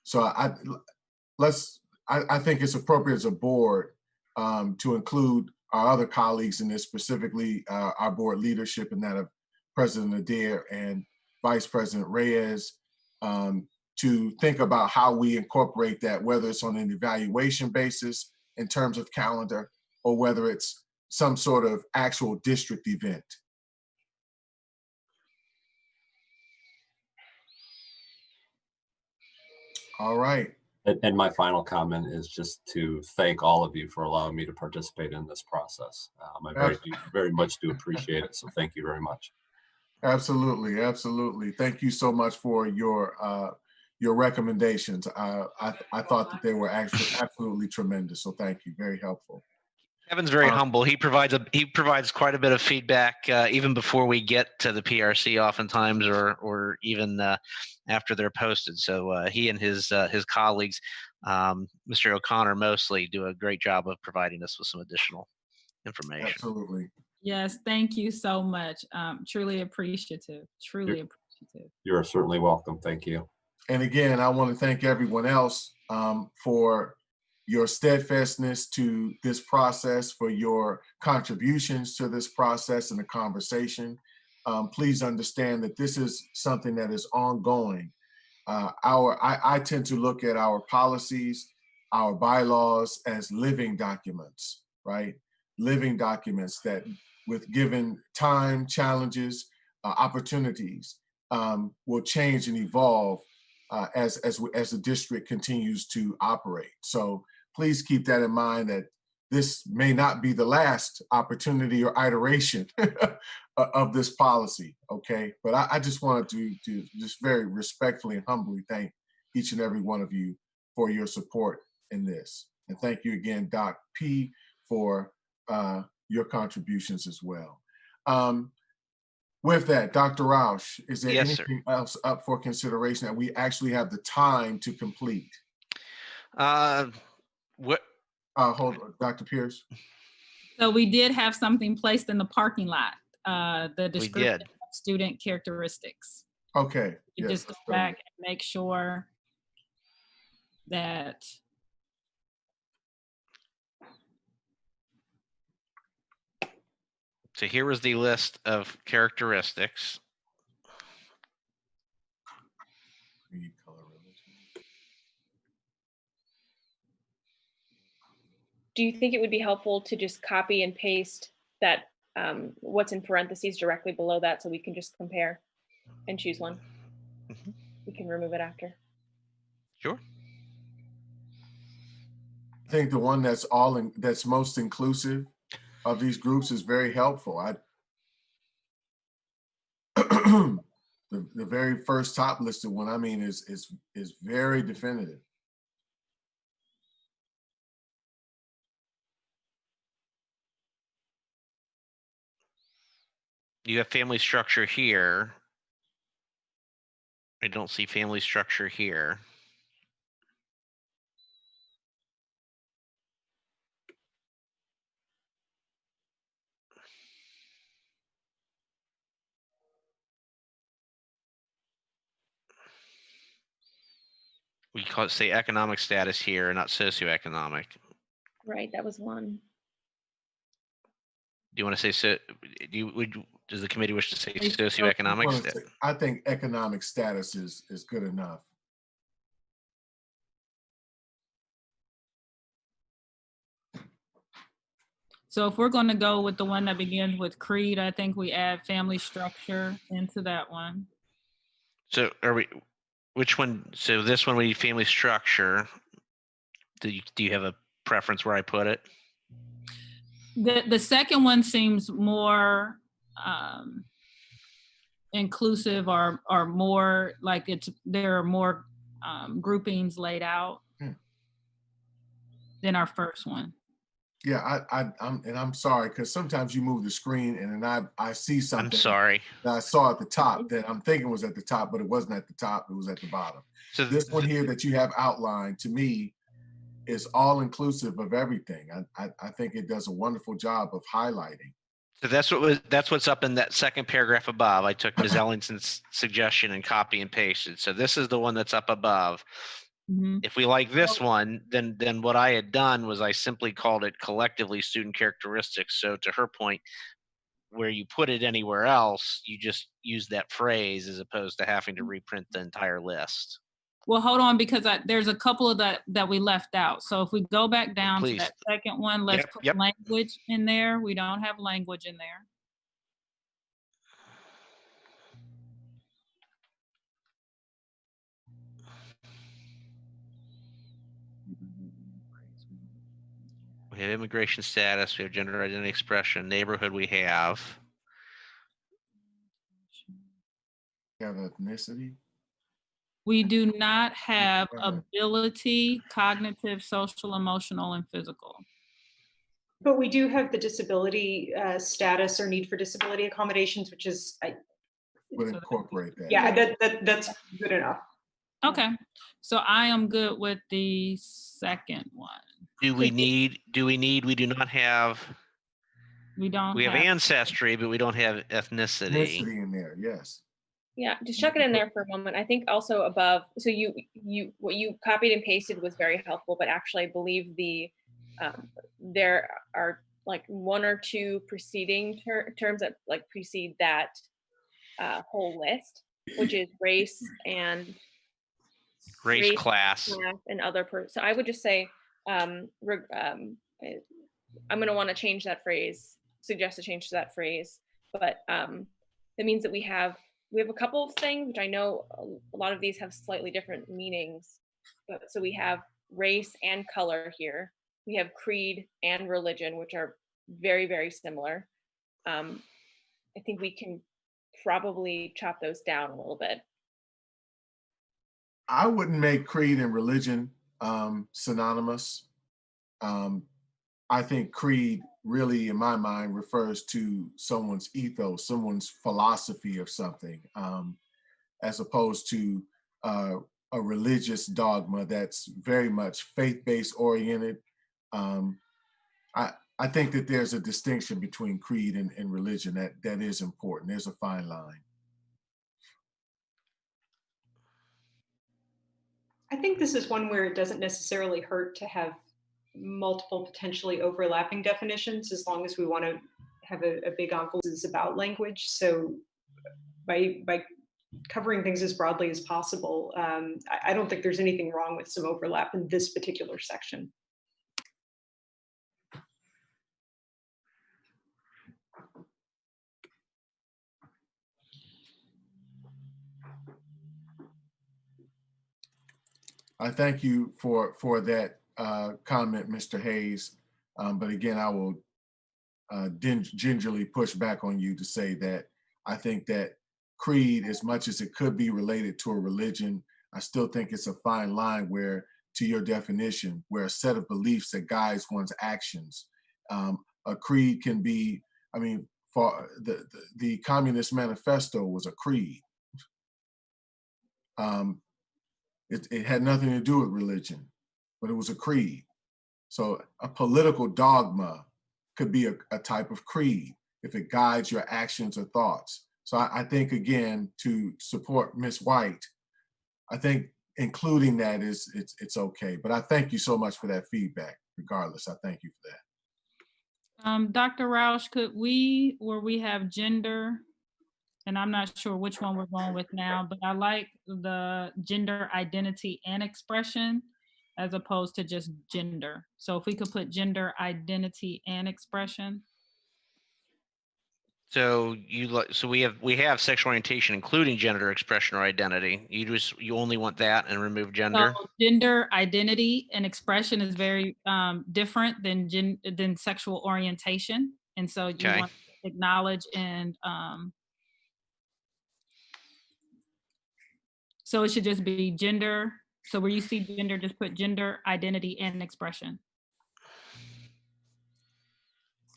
So I think it's appropriate as a board to include our other colleagues in this, specifically our board leadership, and that of President Adair and Vice President Reyes, to think about how we incorporate that, whether it's on an evaluation basis in terms of calendar, or whether it's some sort of actual district event. All right. And my final comment is just to thank all of you for allowing me to participate in this process. I very much do appreciate it. So thank you very much. Absolutely, absolutely. Thank you so much for your recommendations. I thought that they were actually absolutely tremendous. So thank you. Very helpful. Kevin's very humble. He provides quite a bit of feedback even before we get to the PRC, oftentimes, or even after they're posted. So he and his colleagues, Mr. O'Connor mostly, do a great job of providing us with some additional information. Absolutely. Yes, thank you so much. Truly appreciative. Truly appreciative. You're certainly welcome. Thank you. And again, I want to thank everyone else for your steadfastness to this process, for your contributions to this process and the conversation. Please understand that this is something that is ongoing. I tend to look at our policies, our bylaws as living documents, right? Living documents that, with given time, challenges, opportunities, will change and evolve as the district continues to operate. So please keep that in mind, that this may not be the last opportunity or iteration of this policy, okay? But I just wanted to just very respectfully and humbly thank each and every one of you for your support in this. And thank you again, Doc P, for your contributions as well. With that, Dr. Roush, is there anything else up for consideration that we actually have the time to complete? What? Hold on, Dr. Pierce. So we did have something placed in the parking lot, the description of student characteristics. Okay. You just go back and make sure that So here was the list of characteristics. Do you think it would be helpful to just copy and paste that what's in parentheses directly below that, so we can just compare and choose one? Mm-hmm. We can remove it after. Sure. I think the one that's most inclusive of these groups is very helpful. The very first top listed one, I mean, is very definitive. You have family structure here. I don't see family structure here. We say economic status here, not socioeconomic. Right, that was one. Do you want to say does the committee wish to say socioeconomic? I think economic status is good enough. So if we're going to go with the one that begins with creed, I think we add family structure into that one. So are we? Which one? So this one, we family structure. Do you have a preference where I put it? The second one seems more inclusive, or more like there are more groupings laid out than our first one. Yeah, I'm sorry, because sometimes you move the screen and then I see something I'm sorry. that I saw at the top that I'm thinking was at the top, but it wasn't at the top, it was at the bottom. So This one here that you have outlined, to me, is all inclusive of everything. I think it does a wonderful job of highlighting. So that's what's up in that second paragraph above. I took Ms. Ellingson's suggestion and copy and pasted. So this is the one that's up above. Mhm. If we like this one, then what I had done was I simply called it collectively student characteristics. So to her point, where you put it anywhere else, you just use that phrase as opposed to having to reprint the entire list. Well, hold on, because there's a couple of that we left out. So if we go back down to Please. that second one, let's put Yep. language in there. We don't have language in there. We have immigration status, we have gender identity expression, neighborhood we have. You have ethnicity. We do not have Yeah. ability, cognitive, social, emotional, and physical. But we do have the disability status or need for disability accommodations, which is, Would incorporate that. yeah, that's good enough. Okay, so I am good with the second one. We do not have, We don't we have ancestry, but we don't have ethnicity. Ethnicity in there, yes. Yeah, just chuck it in there for a moment. I think also above, so what you copied and pasted was very helpful, but actually I believe there are like one or two preceding terms that like precede that whole list, which is race and Race, class. and other so I would just say I'm going to want to change that phrase, suggest a change to that phrase, but that means that we have a couple of things, which I know a lot of these have slightly different meanings, but so we have race and color here. We have creed and religion, which are very, very similar. I think we can probably chop those down a little bit. I wouldn't make creed and religion synonymous. I think creed really, in my mind, refers to someone's ethos, someone's philosophy of something, as opposed to a religious dogma that's very much faith-based oriented. I think that there's a distinction between creed and religion that is important. There's a fine line. I think this is one where it doesn't necessarily hurt to have multiple potentially overlapping definitions, as long as we want to have a big emphasis about language. So by covering things as broadly as possible, I don't think there's anything wrong with some overlap in this particular section. I thank you for that comment, Mr. Hayes. But again, I will gingerly push back on you to say that I think that creed, as much as it could be related to a religion, I still think it's a fine line where, to your definition, where a set of beliefs that guides one's actions. A creed can be, I mean, for the Communist Manifesto was a creed. It had nothing to do with religion, but it was a creed. So a political dogma could be a type of creed if it guides your actions or thoughts. So I think, again, to support Ms. White, I think including that it's okay. But I thank you so much for that feedback. Regardless, I thank you for that. Dr. Roush, where we have gender, and I'm not sure which one we're going with now, but I like the gender identity and expression as opposed to just gender. So if we could put gender identity and expression. So so we have sexual orientation, including gender expression or identity. You only want that and remove gender. So gender identity and expression is very different than sexual orientation, and so you Okay. want to acknowledge and so it should just be gender. So where you see gender, just put gender identity and expression.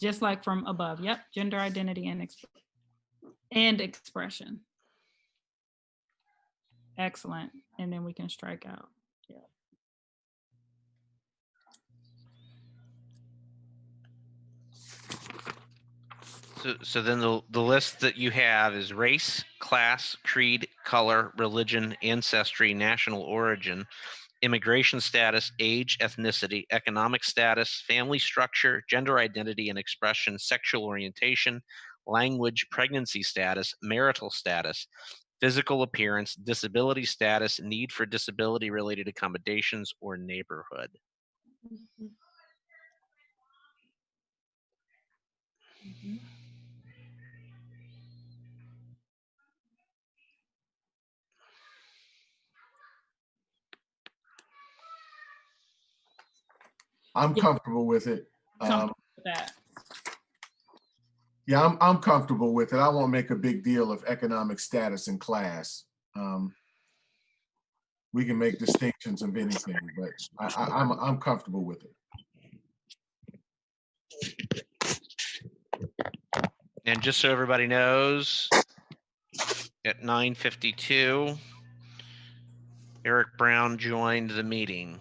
Just like from above. Yep, gender identity and expression. Excellent. And then we can strike out. Yeah. So then the list that you have is race, class, creed, color, religion, ancestry, national origin, immigration status, age, ethnicity, economic status, family structure, gender identity and expression, sexual orientation, language, pregnancy status, marital status, physical appearance, disability status, need for disability related accommodations, or neighborhood. Mhm. Mhm. I'm Yeah. comfortable with it. Comfortable with that. Yeah, I'm comfortable with it. I won't make a big deal of economic status and class. We can make distinctions of anything, but I'm comfortable with it. And just so everybody knows, at 9:52, Eric Brown joined the meeting.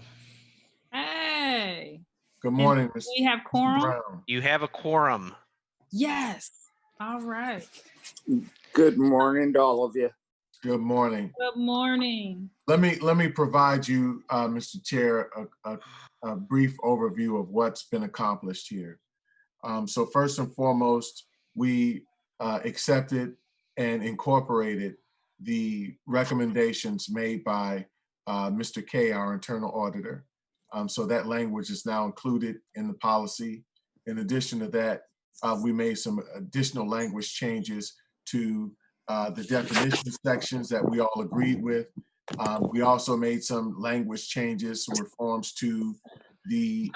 Hey. Good morning, Mr. We have quorum. Brown. You have a quorum. Yes. All right. Good morning to all of you. Good morning. Good morning. Let me provide you, Mr. Chair, a brief overview of what's been accomplished here. So first and foremost, we accepted and incorporated the recommendations made by Mr. K, our internal auditor. So that language is now included in the policy. In addition to that, we made some additional language changes to the definition sections that we all agreed with. We also made some language changes, some reforms to the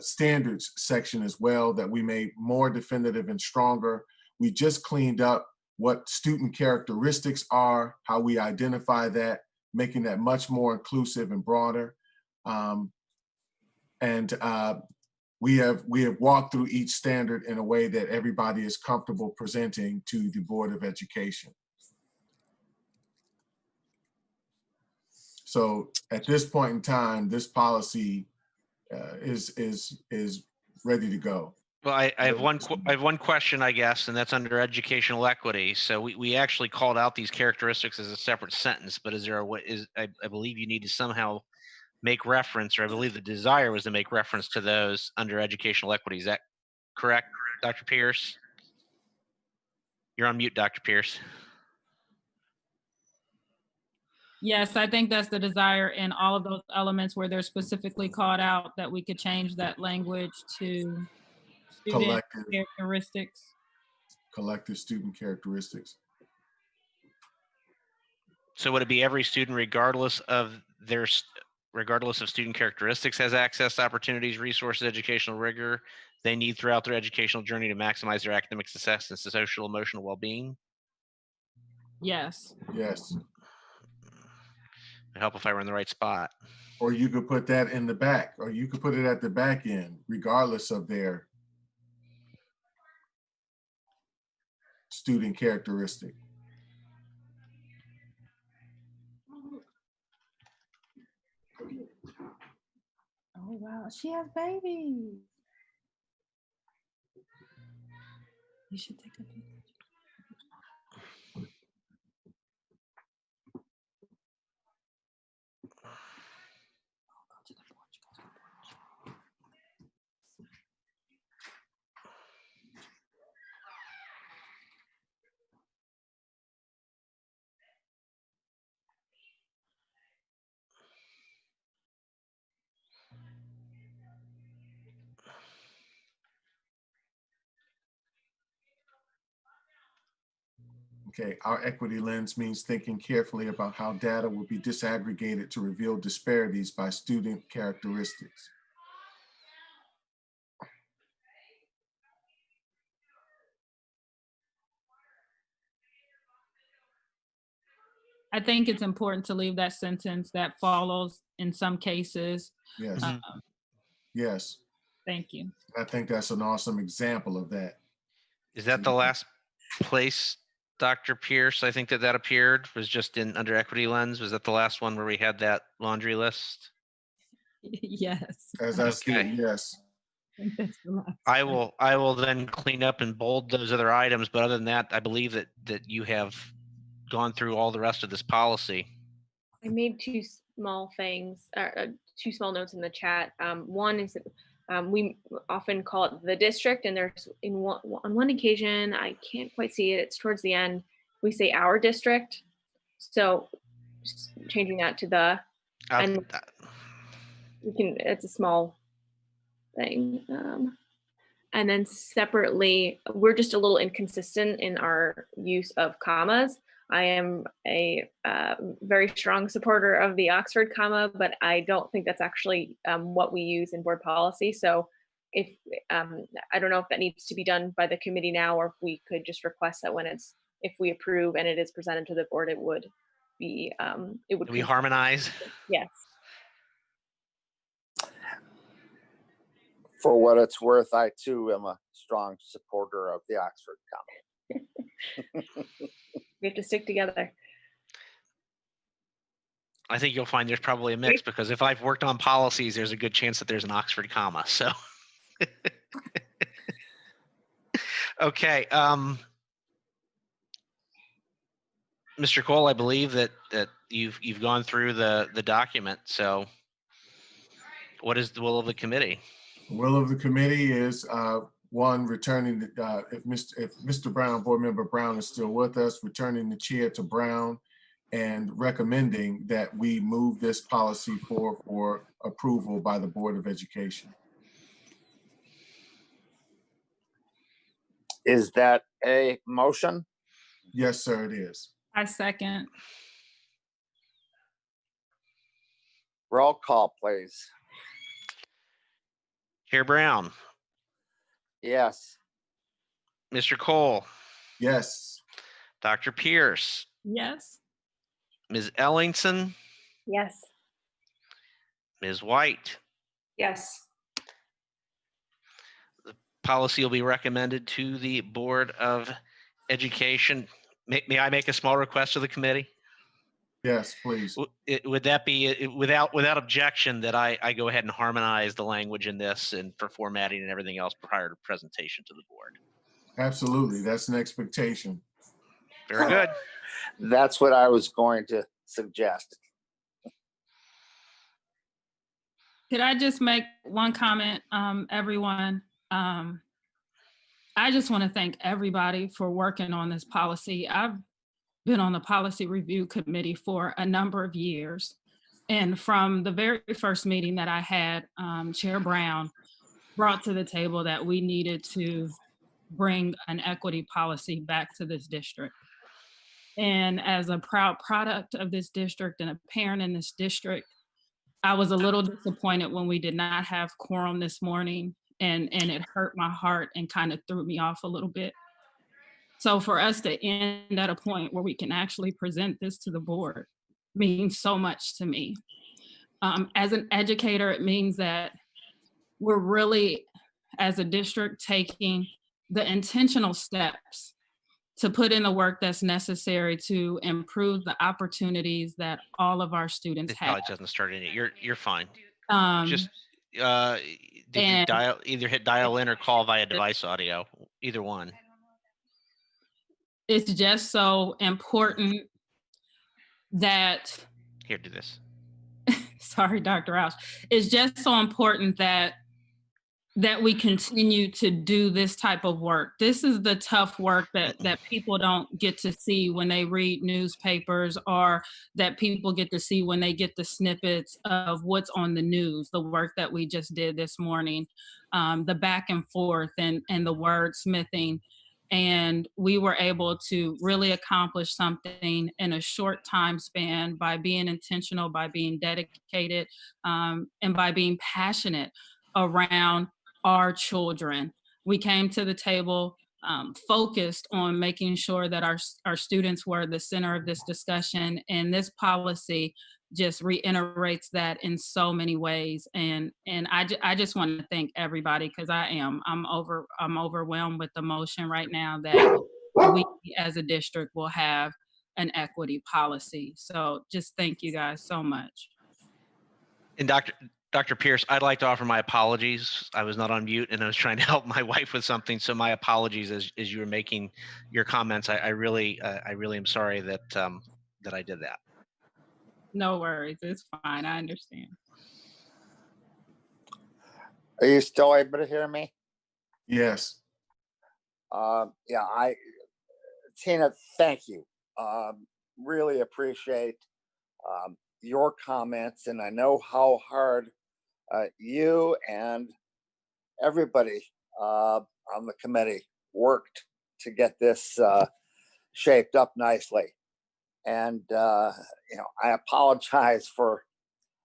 standards section as well that we made more definitive and stronger. We just cleaned up what student characteristics are, how we identify that, making that much more inclusive and broader. We have walked through each standard in a way that everybody is comfortable presenting to the Board of Education. So at this point in time, this policy is ready to go. Well, I have one question, I guess, and that's under educational equity. So we actually called out these characteristics as a separate sentence, but is there a way? I believe you need to somehow make reference, or I believe the desire was to make reference to those under educational equity. Is that correct, Dr. Pierce? You're on mute, Dr. Pierce. Yes, I think that's the desire in all of those elements where they're specifically called out, that we could change that language to student characteristics. Collective student characteristics. So would it be every student, regardless of student characteristics, has access to opportunities, resources, educational rigor they need throughout their educational journey to maximize their academic success and social emotional well-being? Yes. Yes. It'd help if I were in the right spot. Or you could put that in the back, or you could put it at the back end, regardless of their student characteristic. Oh, wow. She has babies. You should take a picture. Okay, our equity lens means thinking carefully about how data will be disaggregated to reveal disparities by student characteristics. I think it's important to leave that sentence that follows in some cases. Yes, Mhm. yes. Thank you. I think that's an awesome example of that. Is that the last place, Dr. Pierce? I think that appeared was just in under equity lens. Was that the last one where we had that laundry list? Yes. As I see Okay. it, yes. I think that's the last I one. will then clean up and bold those other items. But other than that, I believe that you have gone through all the rest of this policy. I made two small things, two small notes in the chat. One is that we often call it the district, and there's on one occasion, I can't quite see it, it's towards the end, we say our district. So just changing that to the, and we can, it's a small thing. And then separately, we're just a little inconsistent in our use of commas. I am a very strong supporter of the Oxford comma, but I don't think that's actually what we use in board policy. So if I don't know if that needs to be done by the committee now, or if we could just request that when it's, if we approve and it is presented to the board, it would be, it would. Do we harmonize? Yes. For what it's worth, I too am a strong supporter of the Oxford comma. We have to stick together. I think you'll find there's probably a mix, because if I've worked on policies, there's a good chance that there's an Oxford comma. So, okay. Mr. Cole, I believe that you've gone through the document. So, what is the will of the committee? The will of the committee is one, returning if Mr. Brown, Board Member Brown, is still with us, returning the chair to Brown and recommending that we move this policy for approval by the Board of Education. Is that a motion? Yes, sir, it is. I second. Roll call, please. Chair Brown, Yes. Mr. Cole, Yes. Dr. Pierce, Yes. Ms. Ellingson, Yes. Ms. White. Yes. Policy will be recommended to the Board of Education. May I make a small request of the committee? Yes, please. Would that be without objection that I go ahead and harmonize the language in this and for formatting and everything else prior to presentation to the board? Absolutely. That's an expectation. Very good. That's what I was going to suggest. Could I just make one comment, everyone? I just want to thank everybody for working on this policy. I've been on the policy review committee for a number of years. And from the very first meeting that I had, Chair Brown brought to the table that we needed to bring an equity policy back to this district. And as a proud product of this district and a parent in this district, I was a little disappointed when we did not have quorum this morning, and it hurt my heart and kind of threw me off a little bit. So for us to end at a point where we can actually present this to the board means so much to me. As an educator, it means that we're really, as a district, taking the intentional steps to put in the work that's necessary to improve the opportunities that all of our students It have. probably doesn't start in it. You're fine. Um, Just did you and- either hit dial in or call via device audio? Either one. It's just so important that, Here, do this. sorry, Dr. Roush. It's just so important that we continue to do this type of work. This is the tough work that people don't get to see when they read newspapers, or that people get to see when they get the snippets of what's on the news, the work that we just did this morning, the back and forth and the wordsmithing. And we were able to really accomplish something in a short time span by being intentional, by being dedicated, and by being passionate around our children. We came to the table focused on making sure that our students were the center of this discussion. And this policy just reiterates that in so many ways. And I just want to thank everybody, because I'm overwhelmed with emotion right now that we as a district will have an equity policy. So just thank you guys so much. And Dr. Pierce, I'd like to offer my apologies. I was not on mute and I was trying to help my wife with something. So my apologies as you were making your comments. I really am sorry that that I did that. No worries, it's fine. I understand. Are you still able to hear me? Yes. Yeah, Tina, thank you. Really appreciate your comments, and I know how hard you and everybody on the committee worked to get this shaped up nicely. And I apologize for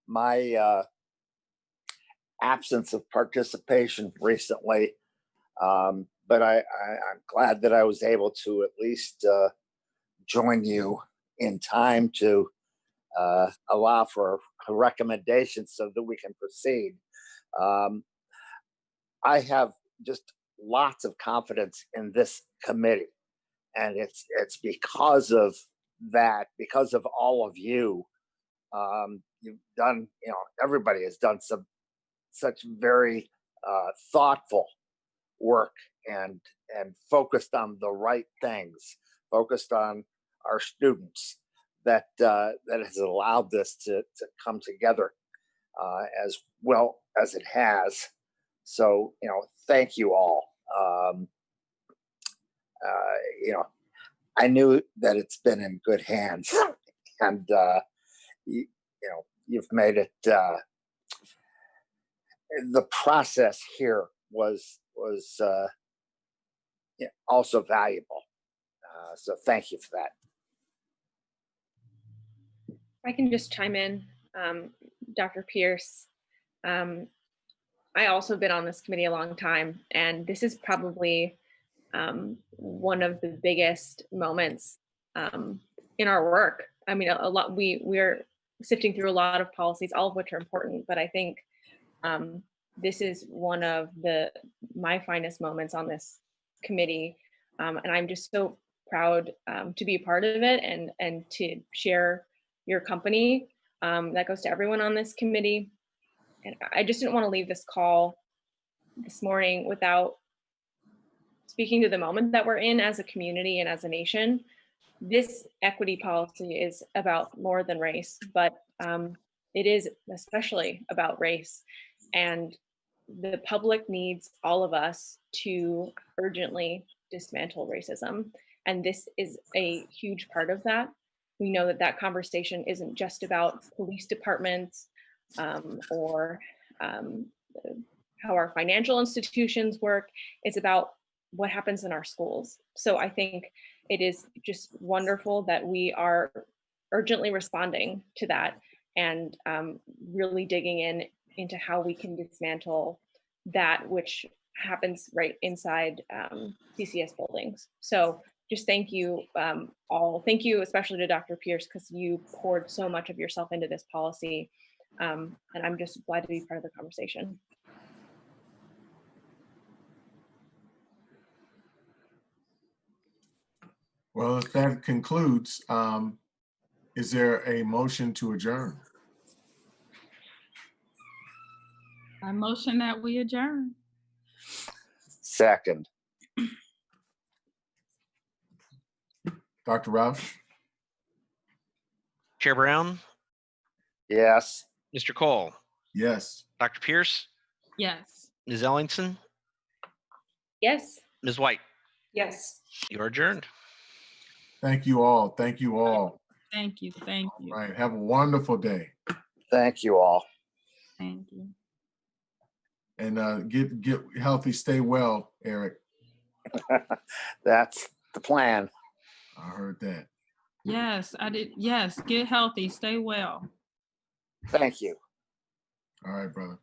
my absence of participation recently, but I'm glad that I was able to at least join you in time to allow for a recommendation so that we can proceed. I have just lots of confidence in this committee, and it's because of that, because of all of you. You've done, everybody has done such very thoughtful work and focused on the right things, focused on our students, that has allowed this to come together as well as it has. So, thank you all. I knew that it's been in good hands, and you've made it. The process here was also valuable. So thank you for that. I can just chime in, Dr. Pierce. I also been on this committee a long time, and this is probably one of the biggest moments in our work. I mean, a lot. We're sifting through a lot of policies, all of which are important, but I think this is one of my finest moments on this committee, and I'm just so proud to be a part of it and to share your company. That goes to everyone on this committee. And I just didn't want to leave this call this morning without speaking to the moment that we're in as a community and as a nation. This equity policy is about more than race, but it is especially about race. And the public needs all of us to urgently dismantle racism. And this is a huge part of that. We know that conversation isn't just about police departments or how our financial institutions work. It's about what happens in our schools. So I think it is just wonderful that we are urgently responding to that and really digging into how we can dismantle that which happens right inside CCS buildings. So just thank you all. Thank you especially to Dr. Pierce, because you poured so much of yourself into this policy. And I'm just glad to be part of the conversation. Well, if that concludes, is there a motion to adjourn? I motion that we adjourn. Second. Dr. Roush? Chair Brown, Yes. Mr. Cole, Yes. Dr. Pierce, Yes. Ms. Ellingson, Yes. Ms. White, Yes. you're adjourned. Thank you all. Thank you all. Thank you. Thank you. All right. Have a wonderful day. Thank you all. Thank you. And get healthy. Stay well, Eric. That's the plan. I heard that. Yes, I did. Yes, get healthy, stay well. Thank you. All right, brother.